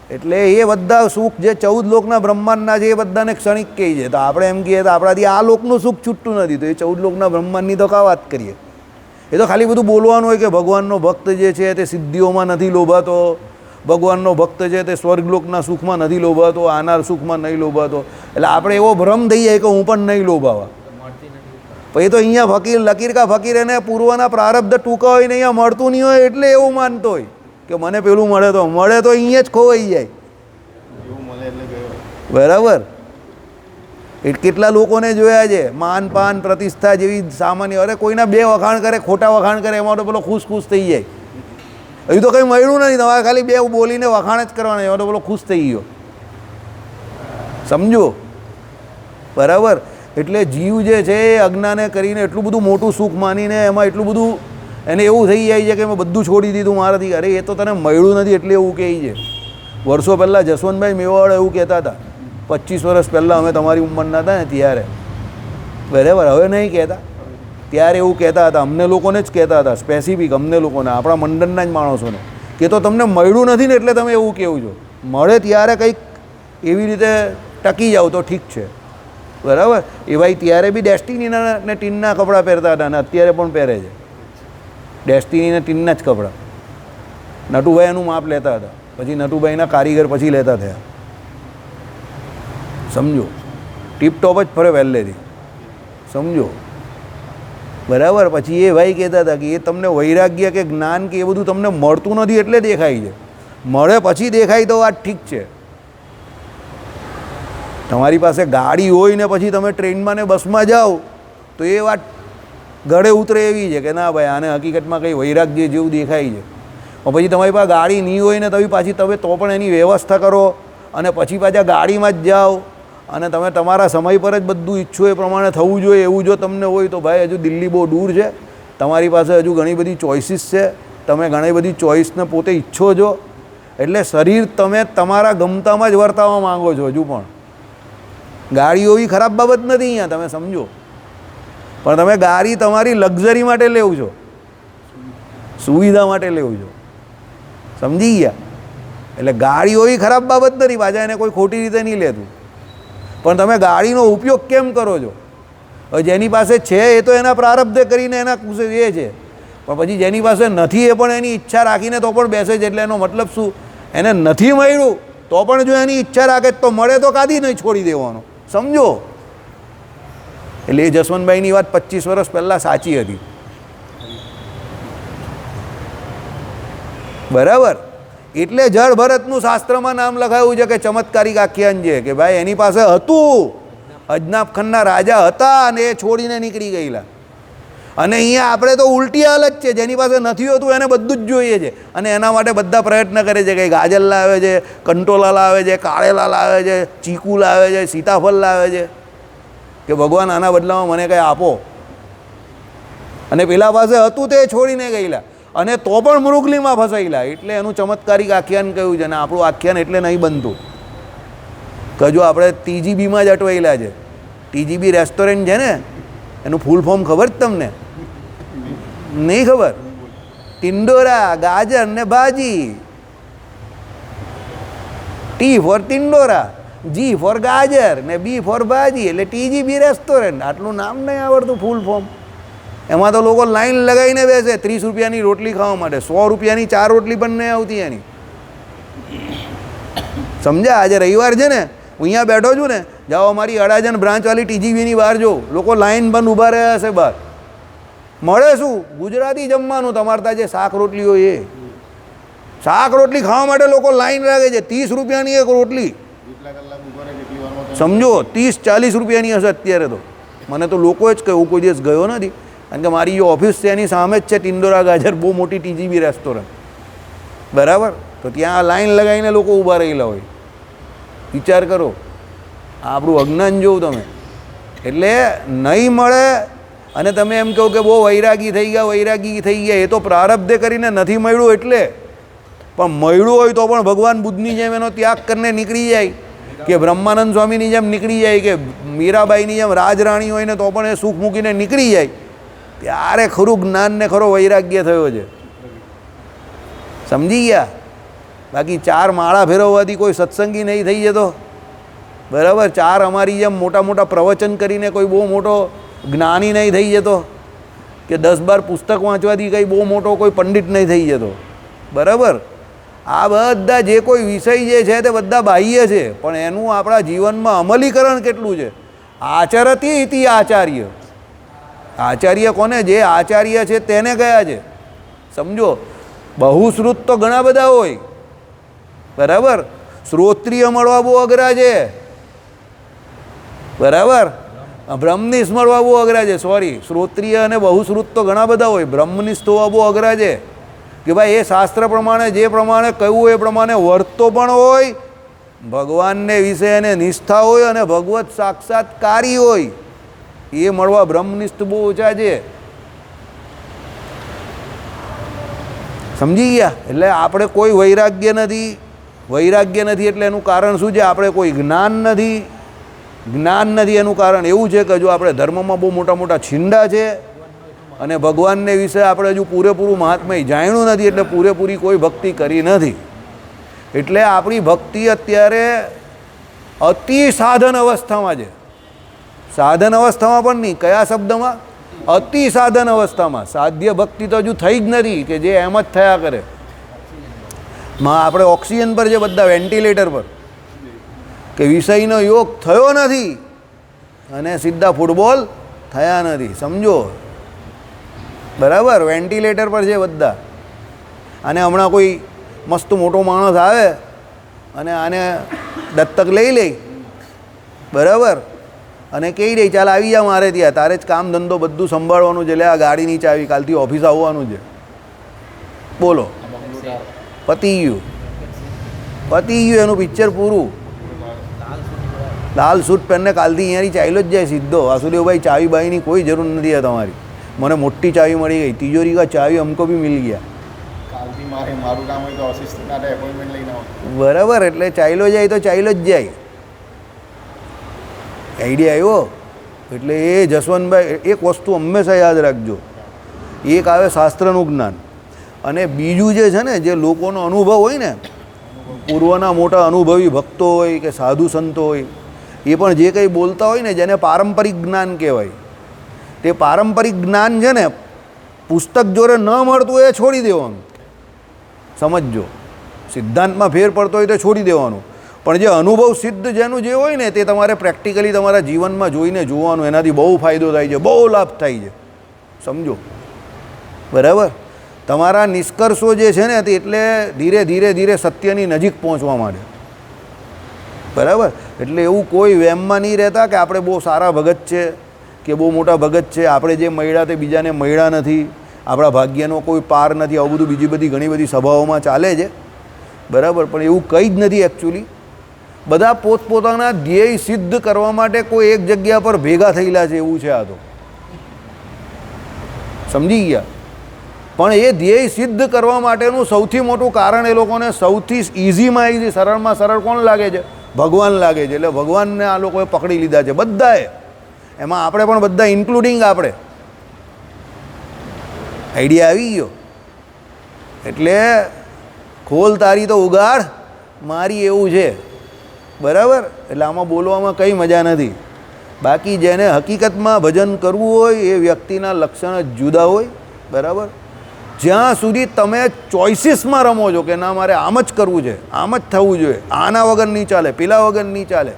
એટલે એ બધા સુખ જે 14 લોકના બ્રહ્માંડના છે એ બધાને ક્ષણિક કહી છે. તો આપણે એમ કહીએ તો આપણાથી આ લોકનું સુખ છૂટતું નથી, તો એ 14 લોકના બ્રહ્માંડની તો કા વાત કરીએ. એ તો ખાલી બધું બોલવાનું હોય કે ભગવાનનો ભક્ત જે છે તે સિદ્ધિઓમાં નથી લોભાતો, ભગવાનનો ભક્ત છે તે સ્વર્ગલોકના સુખમાં નથી લોભાતો, આનાર સુખમાં નહીં લોભાતો. એટલે આપણે એવો ભ્રમ થઈ જાય કે હું પણ નહીં લોભાવા. પછી તો અહીંયા ફકીર લકીર કા ફકીર એને પૂર્વના પ્રારબ્ધ ટૂંકા હોય ને અહીંયા મળતું નહીં હોય એટલે એવું માનતો હોય કે મને પેલું મળે તો અહીંયા જ ખોવાઈ જાય, બરાબર. કેટલા લોકોને જોયા છે માન પાન પ્રતિષ્ઠા જેવી સામાન્ય, અરે કોઈના 2 વખાણ કરે, ખોટા વખાણ કરે, એમાં તો પેલો ખુશ થઈ જાય. હજુ તો કંઈ મળ્યું નથી, તમારે ખાલી 2 બોલીને વખાણ જ કરવાના, એમાં તો પેલો ખુશ થઈ ગયો, સમજો, બરાબર. એટલે જીવ જે છે એ અજ્ઞાને કરીને એટલું બધું મોટું સુખ માનીને એમાં એટલું બધું એને એવું થઈ જાય છે કે મેં બધું છોડી દીધું મારાથી. અરે એ તો તને મળ્યું નથી એટલે એવું કહે છે. વર્ષો પહેલાં જસવંતભાઈ મેવાડ એવું કહેતા હતા, 25 વર્ષ પહેલાં અમે તમારી ઉંમરના હતા ને ત્યારે, બરાબર, હવે નહીં કહેતા, ત્યારે એવું કહેતા હતા, અમને લોકોને જ કહેતા હતા, સ્પેસિફિક અમને લોકોને, આપણા મંડળના જ માણસોને, કે તો તમને મળ્યું નથી ને એટલે તમે એવું કહેવું છો, મળે ત્યારે કંઈક એવી રીતે ટકી જાઓ તો ઠીક છે, બરાબર. એ ભાઈ ત્યારે બી ડેસ્ટિનીના ને ટીનના કપડાં પહેરતા હતા અને અત્યારે પણ પહેરે છે ડેસ્ટિનીના ટીનના જ કપડાં. નટુભાઈ એનું માપ લેતા હતા, પછી નટુભાઈના કારીગર પછી લેતા થયા, સમજો. ટીપટોપ જ ફરે પહેલેથી, સમજો, બરાબર. પછી એ ભાઈ કહેતા હતા કે એ તમને વૈરાગ્ય કે જ્ઞાન કે એ બધું તમને મળતું નથી એટલે દેખાય છે, મળે પછી દેખાય તો વાત ઠીક છે. તમારી પાસે ગાડી હોય ને પછી તમે ટ્રેનમાં ને બસમાં જાઓ તો એ વાત ગળે ઉતરે એવી છે કે ના ભાઈ આને હકીકતમાં કંઈ વૈરાગ્ય જેવું દેખાય છે. પછી તમારી પાસે ગાડી નહીં હોય ને પાછી તમે તો પણ એની વ્યવસ્થા કરો અને પછી પાછા ગાડીમાં જ જાઓ અને તમે તમારા સમય પર જ બધું ઈચ્છો એ પ્રમાણે થવું જોઈએ એવું જો તમને હોય તો ભાઈ હજુ દિલ્હી બહુ દૂર છે, તમારી પાસે હજુ ઘણી બધી ચોઇસીસ છે, તમે ઘણી બધી ચોઇસને પોતે ઈચ્છો છો. એટલે શરીર તમે તમારા ગમતામાં જ વર્તાવવા માંગો છો. હજુ પણ ગાડીઓ એવી ખરાબ બાબત નથી અહીંયા, તમે સમજો, પણ તમે ગાડી તમારી લક્ઝરી માટે લેવું છો, સુવિધા માટે લેવું છો, સમજી ગયા. એટલે ગાડીઓ એવી ખરાબ બાબત નથી, પાછા એને કોઈ ખોટી રીતે નહીં લેતું. પણ તમે ગાડીનો ઉપયોગ કેમ કરો છો? હવે જેની પાસે છે એ તો એના પ્રારબ્ધે કરીને એના એ છે, પણ પછી જેની પાસે નથી એ પણ એની ઈચ્છા રાખીને તો પણ બેસે છે. એટલે એનો મતલબ શું? એને નથી મળ્યું તો પણ જો એની ઈચ્છા રાખે તો મળે તો કાદી નહીં છોડી દેવાનો, સમજો. એટલે એ જસવંતભાઈની વાત 25 વર્ષ પહેલાં સાચી હતી, બરાબર. એટલે જળ ભરતનું શાસ્ત્રમાં નામ લખાયું છે કે ચમત્કારિક આખ્યાન છે કે ભાઈ એની પાસે હતું, અજનાબખંડના રાજા હતા અને એ છોડીને નીકળી ગયેલા. અને અહીંયા આપણે તો ઉલટી હાલત છે, જેની પાસે નથી હોતું એને બધું જ જોઈએ છે અને એના માટે બધા પ્રયત્ન કરે છે કે ગાજર લાવે છે, કંટોલા લાવે છે, કાળેલા લાવે છે, ચીકુ લાવે છે, સીતાફળ લાવે છે કે ભગવાન આના બદલામાં મને કંઈ આપો. અને પેલા પાસે હતું તે છોડીને ગયેલા અને તો પણ મૃગલીમાં ફસાયેલા. એટલે એનું ચમત્કારિક આખ્યાન કહ્યું છે. અને આપણું આખ્યાન એટલે નહીં બનતું કે જો આપણે TGBમાં જ અટવાયેલા છે. TGB રેસ્ટોરન્ટ છે ને, એનું ફૂલ ફોર્મ ખબર જ તમને? નહીં ખબર? ટિંડોરા ગાજર ને ભાજી. T ફોર ટિંડોરા, G ફોર ગાજર ને B ફોર ભાજી, એટલે TGB રેસ્ટોરન્ટ. આટલું નામ નહીં આવડતું ફૂલ ફોર્મ. એમાં તો લોકો લાઈન લગાવીને બેસે 30 રૂપિયાની રોટલી ખાવા માટે, 100 રૂપિયાની 4 રોટલી પણ નહીં આવતી એની, સમજ્યા? આજે રવિવાર છે ને, હું અહીંયા બેઠો છું ને, જાઓ અમારી અડાજણ બ્રાન્ચવાળી TGBની બહાર જો લોકો લાઈન બંધ ઊભા રહ્યા હશે બહાર. મળે શું? ગુજરાતી જમવાનું. તમારે ત્યાં જે શાક રોટલી હોય એ શાક રોટલી ખાવા માટે લોકો લાઈન લાગે છે. 30 રૂપિયાની એક રોટલી, સમજો 30-40 રૂપિયાની હશે અત્યારે તો. મને તો લોકોએ જ કહ્યું, કોઈ દિવસ ગયો નથી, કારણ કે મારી જે ઓફિસ છે એની સામે જ છે ટિંડોરા ગાજર, બહુ મોટી TGB રેસ્ટોરન્ટ, બરાબર. તો ત્યાં લાઈન લગાવીને લોકો ઊભા રહેલા હોય. વિચાર કરો, આપણું અજ્ઞાન જોવું તમે. એટલે નહીં મળે અને તમે એમ કહો કે બહુ વૈરાગી થઈ ગયા, એ તો પ્રારબ્ધે કરીને નથી મળ્યું એટલે. પણ મળ્યું હોય તો પણ ભગવાન બુદ્ધની જેમ એનો ત્યાગ કરીને નીકળી જાય, કે બ્રહ્માનંદ સ્વામીની જેમ નીકળી જાય, કે મીરાબાઈની જેમ રાજરાણી હોય ને તો પણ એ સુખ મૂકીને નીકળી જાય, ત્યારે ખરું જ્ઞાન ને ખરો વૈરાગ્ય થયો છે, સમજી ગયા? બાકી 4 માળા ફેરવવાથી કોઈ સત્સંગી નહીં થઈ જતો, બરાબર. 4 અમારી જેમ મોટા મોટા પ્રવચન કરીને કોઈ બહુ મોટો જ્ઞાની નહીં થઈ જતો, કે 10-12 પુસ્તક વાંચવાથી કંઈ બહુ મોટો કોઈ પંડિત નહીં થઈ જતો, બરાબર. આ બધા જે કોઈ વિષય જે છે તે બધા બાહ્ય છે, પણ એનું આપણા જીવનમાં અમલીકરણ કેટલું છે? આચરતી ઇતિ આચાર્ય. આચાર્ય કોને? જે આચાર્ય છે તેને કયા છે, સમજો. બહુશ્રુત તો ઘણા બધા હોય, બરાબર. શ્રોત્રિય મળવા બહુ અઘરા છે, બરાબર. બ્રહ્મનિષ્ઠ મળવા બહુ અઘરા છે. સોરી, શ્રોત્રિય અને બહુશ્રુત તો ઘણા બધા હોય, બ્રહ્મનિષ્ઠ હોવા બહુ અઘરા છે. કે ભાઈ એ શાસ્ત્ર પ્રમાણે જે પ્રમાણે કહ્યું એ પ્રમાણે વર્તતો પણ હોય, ભગવાનને વિશે એને નિષ્ઠા હોય અને ભગવત સાક્ષાત્કારી હોય, એ મળવા બ્રહ્મનિષ્ઠ બહુ ઓછા છે, સમજી ગયા? એટલે આપણે કોઈ વૈરાગ્ય નથી એટલે એનું કારણ શું છે? આપણે કોઈ જ્ઞાન નથી એનું કારણ એવું છે કે જો આપણે ધર્મમાં બહુ મોટા મોટા છીંડા છે અને ભગવાનને વિશે આપણે હજુ પૂરેપૂરું મહાત્મ્ય જાણ્યું નથી, એટલે પૂરેપૂરી કોઈ ભક્તિ કરી નથી. એટલે આપણી ભક્તિ અત્યારે અતિ સાધન અવસ્થામાં છે. સાધન અવસ્થામાં પણ નહીં, કયા શબ્દમાં? અતિ સાધન અવસ્થામાં. સાધ્ય ભક્તિ તો હજુ થઈ જ નથી કે જે એમ જ થયા કરે. આપણે ઓક્સિજન પર છે, બધા વેન્ટિલેટર પર, કે વિષયનો યોગ થયો નથી અને સીધા ફૂટબોલ થયા નથી, સમજો, બરાબર. વેન્ટિલેટર પર છે બધા. અને હમણાં કોઈ મસ્ત મોટો માણસ આવે અને આને દત્તક લઈ લે, બરાબર, અને કહી દે ચાલ આવી જા મારે ત્યાં, તારે જ કામ ધંધો બધું સંભાળવાનું છે, લે આ ગાડીની ચાવી, કાલથી ઓફિસ આવવાનું છે, બોલો, પતી ગયું એનું પિક્ચર પૂરું. લાલ સૂટ પહેરને કાલથી અહીંયાથી ચાલ્યો જ જાય સીધો. વાસુદેવભાઈ ચાવી બાઈની કોઈ જરૂર નથી આ તમારી, મને મોટી ચાવી મળી ગઈ, તિજોરી કા ચાવી हमको भी मिल गया, બરાબર. એટલે ચાલ્યો જાય તો ચાલ્યો જ જાય, આઈડિયા આવ્યો. એટલે એ જસવંતભાઈ એક વસ્તુ હંમેશા યાદ રાખજો, એક આવે શાસ્ત્રનું જ્ઞાન અને બીજું જે છે ને, જે લોકોનો અનુભવ હોય ને, પૂર્વના મોટા અનુભવી ભક્તો હોય કે સાધુ સંતો હોય, એ પણ જે કંઈ બોલતા હોય ને, જેને પારંપરિક જ્ઞાન કહેવાય, તે પારંપરિક જ્ઞાન છે ને પુસ્તક જોડે ન મળતું એ છોડી દેવાનું. સમજજો, સિદ્ધાંતમાં ફેર પડતો હોય તો છોડી દેવાનું, પણ જે અનુભવ સિદ્ધ જેનું જે હોય ને તે તમારે પ્રેક્ટિકલી તમારા જીવનમાં જોઈને જોવાનું. એનાથી બહુ ફાયદો થાય છે, બહુ લાભ થાય છે. સમજો, બરાબર? તમારા નિષ્કર્ષો જે છે ને તે એટલે ધીરે ધીરે ધીરે સત્યની નજીક પહોંચવા માંડે. બરાબર? એટલે એવું કોઈ વહેમમાં નહીં રહેતા કે આપણે બહુ સારા ભગત છે કે બહુ મોટા ભગત છે, આપણે જે મળ્યા તે બીજાને મળ્યા નથી, આપણા ભાગ્યનો કોઈ પાર નથી. આવું બધું બીજી બધી ઘણી બધી સભાઓમાં ચાલે છે, બરાબર? પણ એવું કંઈ જ નથી એકચ્યુઅલી. બધા પોતપોતાના ધ્યેય સિદ્ધ કરવા માટે કોઈ એક જગ્યા પર ભેગા થયેલા છે, એવું છે આ તો. સમજી ગયા? પણ એ ધ્યેય સિદ્ધ કરવા માટેનું સૌથી મોટું કારણ એ લોકોને સૌથી ઇઝીમાં ઇઝી, સરળમાં સરળ કોણ લાગે છે? ભગવાન લાગે છે. એટલે ભગવાનને આ લોકોએ પકડી લીધા છે બધાએ. એમાં આપણે પણ બધા ઇન્ક્લુડિંગ આપણે. આઈડિયા આવી ગયો? એટલે ખોલ તારી તો ઉગાડ મારી, એવું છે. બરાબર? એટલે આમાં બોલવામાં કંઈ મજા નથી. બાકી જેને હકીકતમાં ભજન કરવું હોય એ વ્યક્તિના લક્ષણ જ જુદા હોય. બરાબર? જ્યાં સુધી તમે ચોઇસીસમાં રમો છો કે ના મારે આમ જ કરવું છે, આમ જ થવું જોઈએ, આના વગર નહીં ચાલે, પેલા વગર નહીં ચાલે,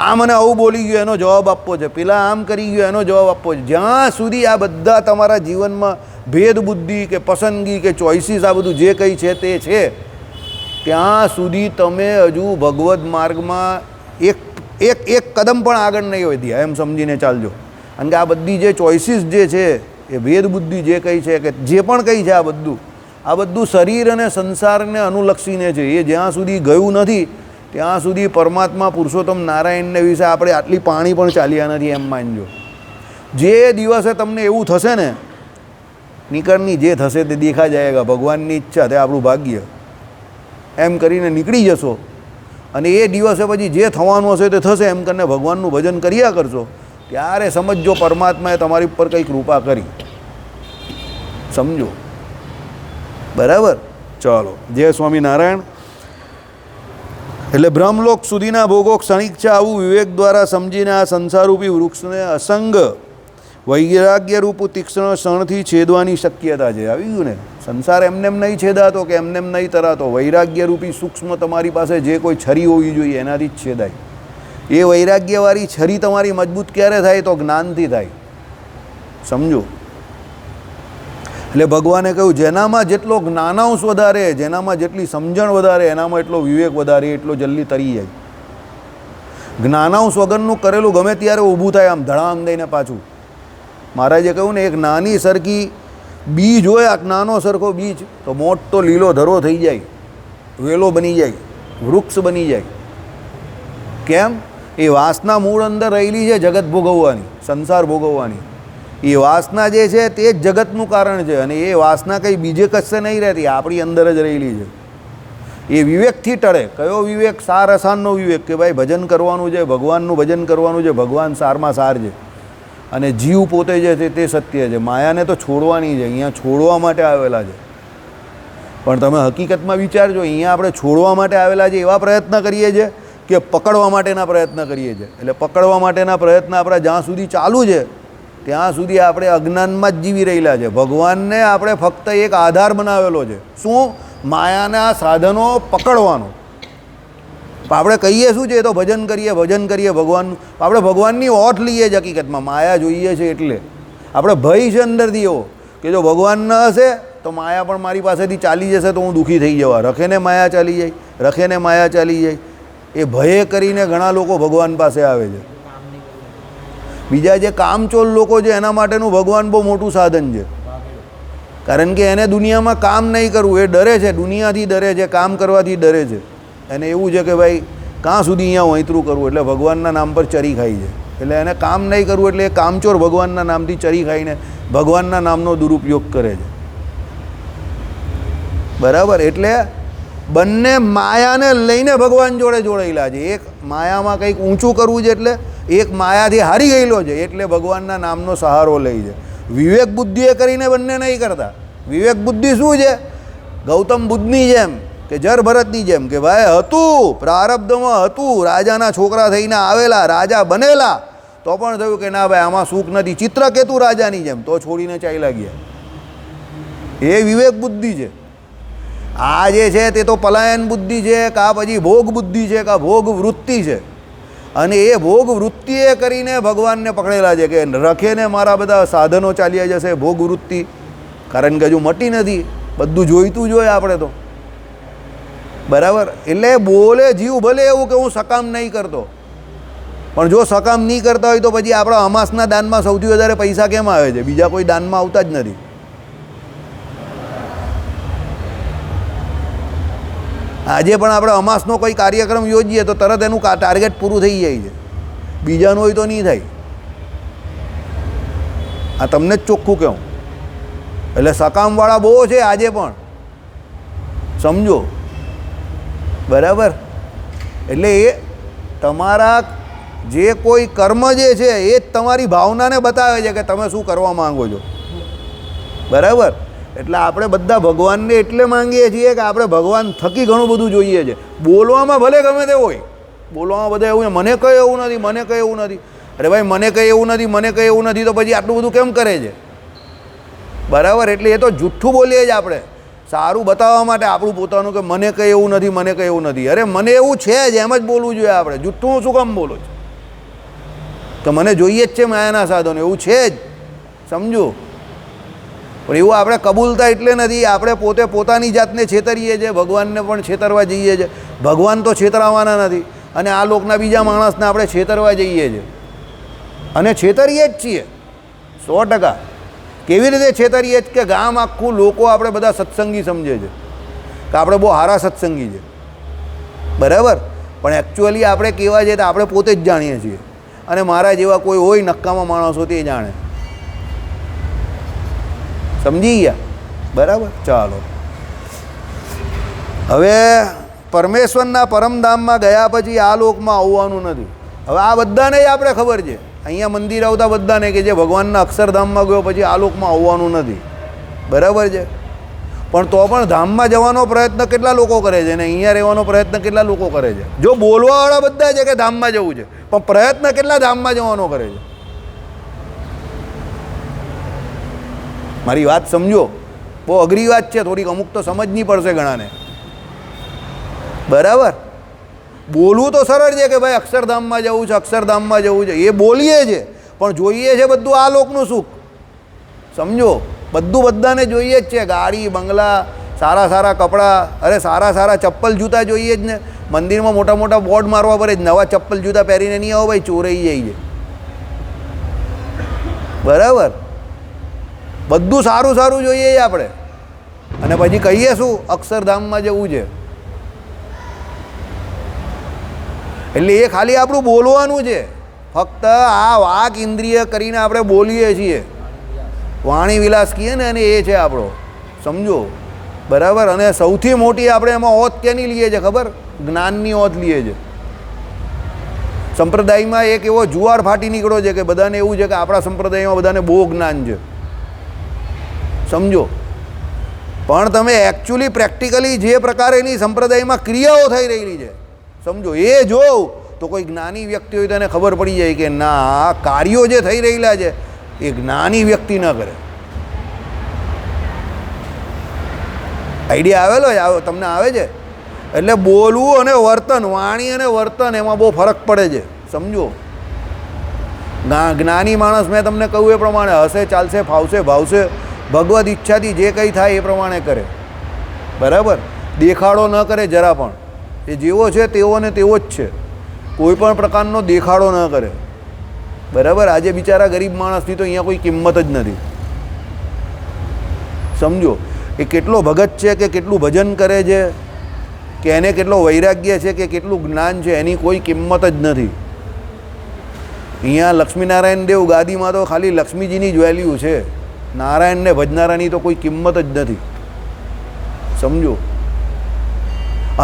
આ મને આવું બોલી ગયું એનો જવાબ આપવો છે, પેલા આમ કરી ગયો એનો જવાબ આપવો છે, જ્યાં સુધી આ બધા તમારા જીવનમાં ભેદ બુદ્ધિ કે પસંદગી કે ચોઇસીસ આ બધું જે કંઈ છે તે છે, ત્યાં સુધી તમે હજુ ભગવદ્ માર્ગમાં એક કદમ પણ આગળ નહીં વધ્યા એમ સમજીને ચાલજો. કારણ કે આ બધી જે ચોઇસીસ જે છે એ ભેદ બુદ્ધિ જે કંઈ છે કે જે પણ કંઈ છે આ બધું શરીર અને સંસારને અનુલક્ષીને છે. એ જ્યાં સુધી ગયું નથી ત્યાં સુધી પરમાત્મા પુરુષોત્તમ નારાયણને વિશે આપણે આટલી પાણી પણ ચાલ્યા નથી એમ માનજો. જે દિવસે તમને એવું થશે ને નીકળની જે થશે તે દેખા જાયગા, ભગવાનની ઈચ્છા તે આપણું ભાગ્ય એમ કરીને નીકળી જશો અને એ દિવસે પછી જે થવાનું હશે તે થશે એમ કરીને ભગવાનનું ભજન કર્યા કરશો, ત્યારે સમજો પરમાત્માએ તમારી ઉપર કંઈ કૃપા કરી. સમજો? બરાબર? ચાલો, જય સ્વામિનારાયણ. એટલે બ્રહ્મલોક સુધીના ભોગો ક્ષણિક છે, આવું વિવેક દ્વારા સમજીને આ સંસારરૂપી વૃક્ષને અસંગ વૈરાગ્યરૂપ તીક્ષ્ણ ક્ષણથી છેદવાની શક્યતા છે. આવી ગયું ને? સંસાર એમનેમ નહીં છેદાતો કે એમનેમ નહીં તરાતો. વૈરાગ્યરૂપી સૂક્ષ્મ તમારી પાસે જે કોઈ છરી હોવી જોઈએ એનાથી જ છેદાય. એ વૈરાગ્યવાળી છરી તમારી મજબૂત ક્યારે થાય? તો જ્ઞાનથી થાય. સમજો? એટલે ભગવાને કહ્યું જેનામાં જેટલો જ્ઞાનાંશ વધારે, જેનામાં જેટલી સમજણ વધારે, એનામાં એટલો વિવેક વધારે, એટલો જલ્દી તરી જાય. જ્ઞાનાંશ વગરનું કરેલું ગમે ત્યારે ઊભું થાય આમ ધડામ દઈને પાછું. મહારાજે કહ્યું ને, એક નાની સરખી બીજ હોય, આ નાનો સરખો બીજ તો મોટો લીલો ધરો થઈ જાય, વેલો બની જાય, વૃક્ષ બની જાય. કેમ? એ વાસના મૂળ અંદર રહેલી છે જગત ભોગવવાની, સંસાર ભોગવવાની. એ વાસના જે છે તે જ જગતનું કારણ છે અને એ વાસના કંઈ બીજે કશે નહીં રહેતી, આપણી અંદર જ રહેલી છે. એ વિવેકથી ટળે. કયો વિવેક? સાર અસારનો વિવેક કે ભાઈ ભજન કરવાનું છે, ભગવાનનું ભજન કરવાનું છે, ભગવાન સારમાં સાર છે અને જીવ પોતે જે છે તે સત્ય છે. માયાને તો છોડવાની છે, અહીંયા છોડવા માટે આવેલા છે. પણ તમે હકીકતમાં વિચારજો, અહીંયા આપણે છોડવા માટે આવેલા છે એવા પ્રયત્ન કરીએ છીએ કે પકડવા માટેના પ્રયત્ન કરીએ છીએ. એટલે પકડવા માટેના પ્રયત્ન આપણા જ્યાં સુધી ચાલુ છે ત્યાં સુધી આપણે અજ્ઞાનમાં જ જીવી રહેલા છે. ભગવાનને આપણે ફક્ત એક આધાર બનાવેલો છે. શું? માયાના સાધનો પકડવાનો. આપણે કહીએ શું છે? તો ભજન કરીએ ભગવાનનું. આપણે ભગવાનની ઓઠ લઈએ જ હકીકતમાં, માયા જોઈએ છે એટલે. આપણે ભય છે અંદરથી એવો કે જો ભગવાન ન હશે તો માયા પણ મારી પાસેથી ચાલી જશે તો હું દુઃખી થઈ જવા. રખેને માયા ચાલી જાય, રખેને માયા ચાલી જાય. એ ભય કરીને ઘણા લોકો ભગવાન પાસે આવે છે. બીજા જે કામચોલ લોકો છે એના માટેનું ભગવાન બહુ મોટું સાધન છે. કારણ કે એને દુનિયામાં કામ નહીં કરવું, એ ડરે છે, દુનિયાથી ડરે છે, કામ કરવાથી ડરે છે. એને એવું છે કે ભાઈ કાં સુધી અહીંયા વૈતરું કરવું, એટલે ભગવાનના નામ પર ચરી ખાઈ છે. એટલે એને કામ નહીં કરવું એટલે એ કામચોર ભગવાનના નામથી ચરી ખાઈને ભગવાનના નામનો દુરુપયોગ કરે છે. બરાબર? એટલે બંને માયાને લઈને ભગવાન જોડે જોડાયેલા છે. એક માયામાં કંઈક ઊંચું કરવું છે એટલે એક માયાથી હારી ગયેલો છે એટલે ભગવાનના નામનો સહારો લે છે. વિવેક બુદ્ધિએ કરીને બંને નહીં કરતા. વિવેક બુદ્ધિ શું છે? ગૌતમ બુદ્ધની જેમ કે જર ભરતની જેમ કે ભાઈ હતું પ્રારબ્ધમાં હતું, રાજાના છોકરા થઈને આવેલા, રાજા બનેલા, તો પણ થયું કે ના ભાઈ આમાં સુખ નથી, ચિત્રકેતુ રાજાની જેમ, તો છોડીને ચાલ્યા ગયા. એ વિવેક બુદ્ધિ છે. આ જે છે તે તો પલાયન બુદ્ધિ છે, કાં પછી ભોગ બુદ્ધિ છે, કાં ભોગ વૃત્તિ છે. અને એ ભોગ વૃત્તિએ કરીને ભગવાનને પકડેલા છે કે રખેને મારા બધા સાધનો ચાલ્યા જશે, ભોગ વૃત્તિ. કારણ કે હજુ મટી નથી, બધું જોઈતું જ હોય આપણે તો, બરાબર. એટલે બોલે જીવ ભલે એવું કે હું સકામ નહીં કરતો, પણ જો સકામ નહીં કરતા હોય તો પછી આપણા અમાસના દાનમાં સૌથી વધારે પૈસા કેમ આવે છે? બીજા કોઈ દાનમાં આવતા જ નથી. આજે પણ આપણે અમાસનો કોઈ કાર્યક્રમ યોજીએ તો તરત એનું ટાર્ગેટ પૂરું થઈ જાય છે, બીજાનું હોય તો નહીં થાય. આ તમને જ ચોખ્ખું કહું. એટલે સકામવાળા બહુ છે આજે પણ, સમજો, બરાબર. એટલે એ તમારા જે કોઈ કર્મ જે છે એ જ તમારી ભાવનાને બતાવે છે કે તમે શું કરવા માંગો છો, બરાબર. એટલે આપણે બધા ભગવાનને એટલે માંગીએ છીએ કે આપણે ભગવાન થકી ઘણું બધું જોઈએ છે. બોલવામાં ભલે ગમે તે હોય, બોલવામાં બધા એવું મને કંઈ એવું નથી, મને કંઈ એવું નથી. અરે ભાઈ મને કંઈ એવું નથી, મને કંઈ એવું નથી, તો પછી આટલું બધું કેમ કરે છે, બરાબર. એટલે એ તો જુઠ્ઠું બોલીએ જ આપણે, સારું બતાવવા માટે આપણું પોતાનું કે મને કંઈ એવું નથી, મને કંઈ એવું નથી. અરે મને એવું છે જ, એમ જ બોલવું જોઈએ આપણે. જુઠ્ઠું શું કામ બોલો છો કે મને જોઈએ જ છે માયાના સાધનો, એવું છે જ, સમજો. પણ એવું આપણે કબૂલતા એટલે નથી, આપણે પોતે પોતાની જાતને છેતરીએ છીએ, ભગવાનને પણ છેતરવા જઈએ છીએ. ભગવાન તો છેતરાવાના નથી, અને આ લોકના બીજા માણસને આપણે છેતરવા જઈએ છીએ, અને છેતરીએ જ છીએ 100%. કેવી રીતે છેતરીએ જ કે ગામ આખું લોકો આપણે બધા સત્સંગી સમજે છે કે આપણે બહુ સારા સત્સંગી છે, બરાબર. પણ એકચ્યુઅલી આપણે કેવા છે તો આપણે પોતે જ જાણીએ છીએ, અને મારા જેવા કોઈ હોય નક્કામાં માણસો તે જાણે. સમજી ગયા, બરાબર. ચાલો, હવે પરમેશ્વરના પરમધામમાં ગયા પછી આ લોકમાં આવવાનું નથી. હવે આ બધાને જ આપણે ખબર છે, અહીંયા મંદિર આવતા બધાને, કે જે ભગવાનના અક્ષરધામમાં ગયો પછી આ લોકમાં આવવાનું નથી, બરાબર છે. પણ તો પણ ધામમાં જવાનો પ્રયત્ન કેટલા લોકો કરે છે, અને અહીંયા રહેવાનો પ્રયત્ન કેટલા લોકો કરે છે? જો બોલવાવાળા બધા છે કે ધામમાં જવું છે, પણ પ્રયત્ન કેટલા ધામમાં જવાનો કરે છે? મારી વાત સમજો, બહુ અઘરી વાત છે, થોડીક અમુક તો સમજની પડશે ઘણાને, બરાબર. બોલવું તો સરળ છે કે ભાઈ અક્ષરધામમાં જવું છે, અક્ષરધામમાં જવું છે, એ બોલીએ છે, પણ જોઈએ છે બધું આ લોકનું સુખ, સમજો. બધું બધાને જોઈએ જ છે, ગાડી બંગલા, સારા સારા કપડાં, અરે સારા સારા ચપ્પલ જૂતા જોઈએ જ ને. મંદિરમાં મોટા મોટા બોર્ડ મારવા પડે જ, નવા ચપ્પલ જૂતા પહેરીને નહીં આવો ભાઈ, ચોરાઈ જાય છે, બરાબર. બધું સારું સારું જોઈએ આપણે, અને પછી કહીએ શું અક્ષરધામમાં જવું છે. એટલે એ ખાલી આપણું બોલવાનું છે, ફક્ત આ વાક ઇન્દ્રિય કરીને આપણે બોલીએ છીએ, વાણી વિલાસ કહીએ ને, અને એ છે આપણો, સમજો, બરાબર. અને સૌથી મોટી આપણે એમાં ઓત કેની લઈએ છીએ ખબર? જ્ઞાનની ઓત લઈએ છીએ. સંપ્રદાયમાં એક એવો જુવાર ફાટી નીકળ્યો છે કે બધાને એવું છે કે આપણા સંપ્રદાયમાં બધાને બહુ જ્ઞાન છે, સમજો. પણ તમે એકચ્યુઅલી પ્રેક્ટિકલી જે પ્રકારેની સંપ્રદાયમાં ક્રિયાઓ થઈ રહેલી છે, સમજો, એ જોવ તો કોઈ જ્ઞાની વ્યક્તિ હોય તો એને ખબર પડી જાય કે ના, આ કાર્યો જે થઈ રહેલા છે એ જ્ઞાની વ્યક્તિ ન કરે. આઈડિયા આવેલો તમને આવે છે? એટલે બોલવું અને વર્તન, વાણી અને વર્તન, એમાં બહુ ફરક પડે છે, સમજો. જ્ઞાની માણસ મેં તમને કહ્યું એ પ્રમાણે હશે, ચાલશે, ફાવશે, ભાવશે, ભગવદ ઈચ્છાથી જે કંઈ થાય એ પ્રમાણે કરે, બરાબર. દેખાડો ન કરે જરા પણ, એ જેવો છે તેવો ને તેવો જ છે, કોઈ પણ પ્રકારનો દેખાડો ન કરે, બરાબર. આજે બિચારા ગરીબ માણસની તો અહીંયા કોઈ કિંમત જ નથી, સમજો. એ કેટલો ભગત છે કે કેટલું ભજન કરે છે, કે એને કેટલો વૈરાગ્ય છે, કે કેટલું જ્ઞાન છે, એની કોઈ કિંમત જ નથી. અહીંયા લક્ષ્મીનારાયણ દેવ ગાદીમાં તો ખાલી લક્ષ્મીજીની જ વેલ્યુ છે, નારાયણને ભજનારાની તો કોઈ કિંમત જ નથી, સમજો.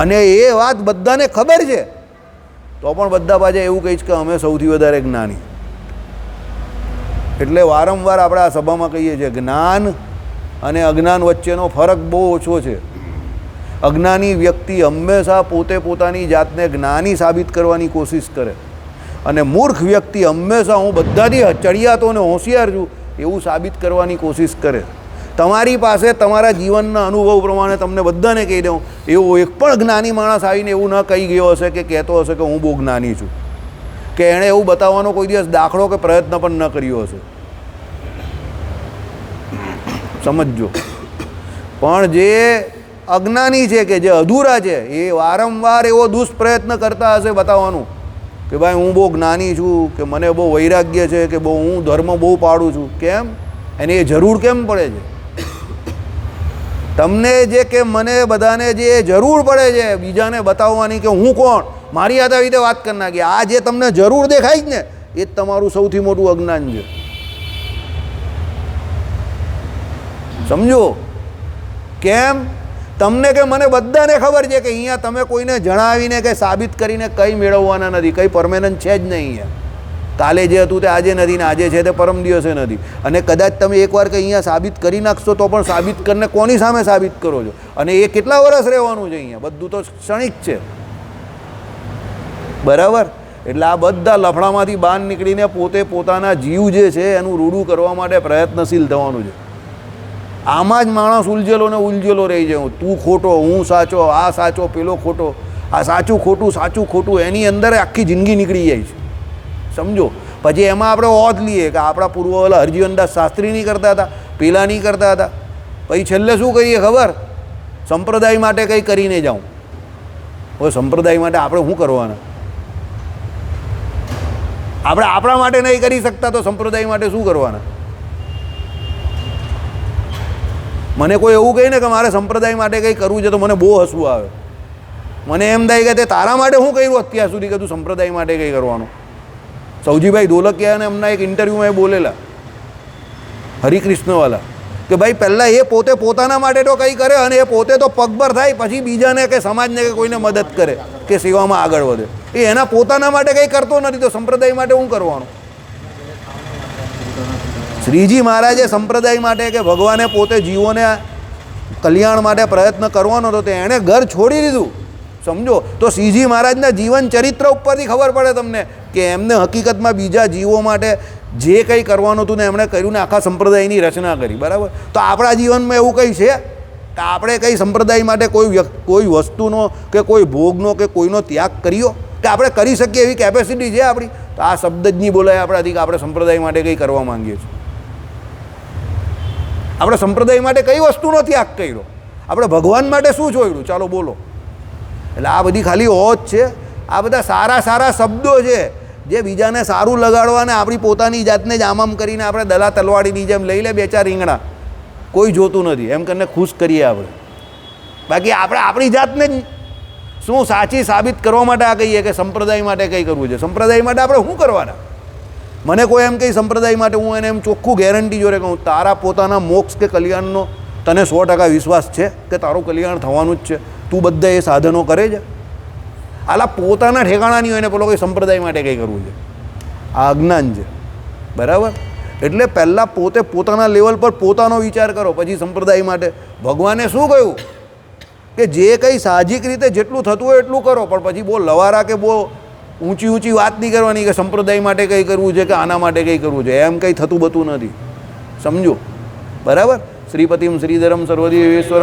અને એ વાત બધાને ખબર છે, તો પણ બધા પાછા એવું કહીશ કે અમે સૌથી વધારે જ્ઞાની. એટલે વારંવાર આપણે આ સભામાં કહીએ છીએ, જ્ઞાન અને અજ્ઞાન વચ્ચેનો ફરક બહુ ઓછો છે. અજ્ઞાની વ્યક્તિ હંમેશા પોતે પોતાની જાતને જ્ઞાની સાબિત કરવાની કોશિશ કરે અને મૂર્ખ વ્યક્તિ હંમેશા હું બધાથી ચડિયાતો અને હોશિયાર છું એવું સાબિત કરવાની કોશિશ કરે. તમારી પાસે તમારા જીવનના અનુભવ પ્રમાણે તમને બધાને કહી દઉં, એવો એક પણ જ્ઞાની માણસ આવીને એવું ન કહી ગયો હશે કે કહેતો હશે કે હું બહુ જ્ઞાની છું, કે એણે એવું બતાવવાનો કોઈ દિવસ દાખલો કે પ્રયત્ન પણ ન કર્યો હશે. સમજજો. પણ જે અજ્ઞાની છે, કે જે અધૂરા છે, એ વારંવાર એવો દુષ્પ્રયત્ન કરતા હશે બતાવવાનું કે ભાઈ હું બહુ જ્ઞાની છું, કે મને બહુ વૈરાગ્ય છે, કે બહુ હું ધર્મ બહુ પાડું છું. કેમ? એને એ જરૂર કેમ પડે છે? તમને જે કે મને બધાને જે જરૂર પડે છે બીજાને બતાવવાની કે હું કોણ, મારી હાથે આવી રીતે વાત કરી નાખી, આ જે તમને જરૂર દેખાય જ ને એ જ તમારું સૌથી મોટું અજ્ઞાન છે. સમજો. કેમ? તમને કે મને બધાને ખબર છે કે અહીંયા તમે કોઈને જણાવીને કે સાબિત કરીને કંઈ મેળવવાના નથી, કંઈ પરમેનન્ટ છે જ નહીં. અહીંયા કાલે જે હતું તે આજે નથી ને આજે છે તે પરમ દિવસે નથી. અને કદાચ તમે એકવાર કે અહીંયા સાબિત કરી નાખશો તો પણ સાબિત કરીને કોની સામે સાબિત કરો છો? અને એ કેટલા વર્ષ રહેવાનું છે અહીંયા? બધું તો ક્ષણિક છે. બરાબર? એટલે આ બધા લફડામાંથી બહાર નીકળીને પોતે પોતાના જીવ જે છે એનું રૂડું કરવા માટે પ્રયત્નશીલ થવાનું છે. આમાં જ માણસ ઉલઝેલો ને ઉલઝેલો રહી જાય. તું ખોટો, હું સાચો, આ સાચો, પેલો ખોટો, આ સાચું ખોટું, એની અંદર આખી જિંદગી નીકળી જાય છે. સમજો. પછી એમાં આપણે ઓથ લઈએ કે આપણા પૂર્વવાલા હરજીવનદાસ શાસ્ત્રી નહીં કરતા હતા, પેલા નહીં કરતા હતા. પછી છેલ્લે શું કહીએ ખબર? સંપ્રદાય માટે કંઈ કરીને જાઉં. હવે સંપ્રદાય માટે આપણે શું કરવાના? આપણે આપણા માટે નહીં કરી શકતા તો સંપ્રદાય માટે શું કરવાના? મને કોઈ એવું કહે ને કે મારે સંપ્રદાય માટે કંઈ કરવું છે તો મને બહુ હસવું આવે. મને એમ થાય કે તે તારા માટે શું કર્યું અત્યાર સુધી કે તું સંપ્રદાય માટે કંઈ કરવાનું? સૌજીભાઈ ઢોલકિયાને એમના એક ઇન્ટરવ્યૂમાં એ બોલેલા, હરિકૃષ્ણવાલા, કે ભાઈ પહેલાં એ પોતે પોતાના માટે તો કંઈ કરે અને એ પોતે તો પગભર થાય, પછી બીજાને કે સમાજને કે કોઈને મદદ કરે કે સેવામાં આગળ વધે. એ એના પોતાના માટે કંઈ કરતો નથી તો સંપ્રદાય માટે શું કરવાનું? શ્રીજી મહારાજે સંપ્રદાય માટે કે ભગવાને પોતે જીવોને કલ્યાણ માટે પ્રયત્ન કરવાનો હતો તો એણે ઘર છોડી દીધું. સમજો. તો શ્રીજી મહારાજના જીવન ચરિત્ર ઉપરથી ખબર પડે તમને કે એમને હકીકતમાં બીજા જીવો માટે જે કંઈ કરવાનું હતું ને એમણે કર્યું ને આખા સંપ્રદાયની રચના કરી. બરાબર? તો આપણા જીવનમાં એવું કંઈ છે કે આપણે કંઈ સંપ્રદાય માટે કોઈ વસ્તુનો કે કોઈ ભોગનો કે કોઈનો ત્યાગ કર્યો કે આપણે કરી શકીએ એવી કેપેસિટી છે આપણી? તો આ શબ્દ જ નહીં બોલાય આપણાથી કે આપણે સંપ્રદાય માટે કંઈ કરવા માંગીએ છીએ. આપણે સંપ્રદાય માટે કઈ વસ્તુનો ત્યાગ કર્યો? આપણે ભગવાન માટે શું છોડ્યું? ચાલો બોલો. એટલે આ બધી ખાલી હોજ છે. આ બધા સારા સારા શબ્દો છે જે બીજાને સારું લગાડવા ને આપણી પોતાની જાતને જ આમ કરીને આપણે દલા તલવાડીની જેમ લઈ લે બે ચાર રીંગણા, કોઈ જોતું નથી એમ કરીને ખુશ કરીએ આપણે. બાકી આપણે આપણી જાતને જ શું સાચી સાબિત કરવા માટે આ કહીએ કે સંપ્રદાય માટે કંઈ કરવું છે. સંપ્રદાય માટે આપણે શું કરવાના? મને કોઈ એમ કહી સંપ્રદાય માટે, હું એને એમ ચોખ્ખું ગેરંટી જોડે કહું તારા પોતાના મોક્ષ કે કલ્યાણનો તને 100% વિશ્વાસ છે કે તારું કલ્યાણ થવાનું જ છે? તું બધા એ સાધનો કરે છે? આલા પોતાના ઠેકાણા નહીં હોય ને પેલો કોઈ સંપ્રદાય માટે કંઈ કરવું છે, આ અજ્ઞાન છે. બરાબર? એટલે પહેલાં પોતે પોતાના લેવલ પર પોતાનો વિચાર કરો, પછી સંપ્રદાય માટે. ભગવાને શું કહ્યું કે જે કંઈ સાહજિક રીતે જેટલું થતું હોય એટલું કરો, પણ પછી બહુ લવારા કે બહુ ઊંચી વાત નહીં કરવાની કે સંપ્રદાય માટે કંઈ કરવું છે કે આના માટે કંઈ કરવું છે. એમ કંઈ થતું બતું નથી. સમજો. બરાબર? શ્રીપતિમ શ્રીધરમ સર્વદેવેશ્વરમ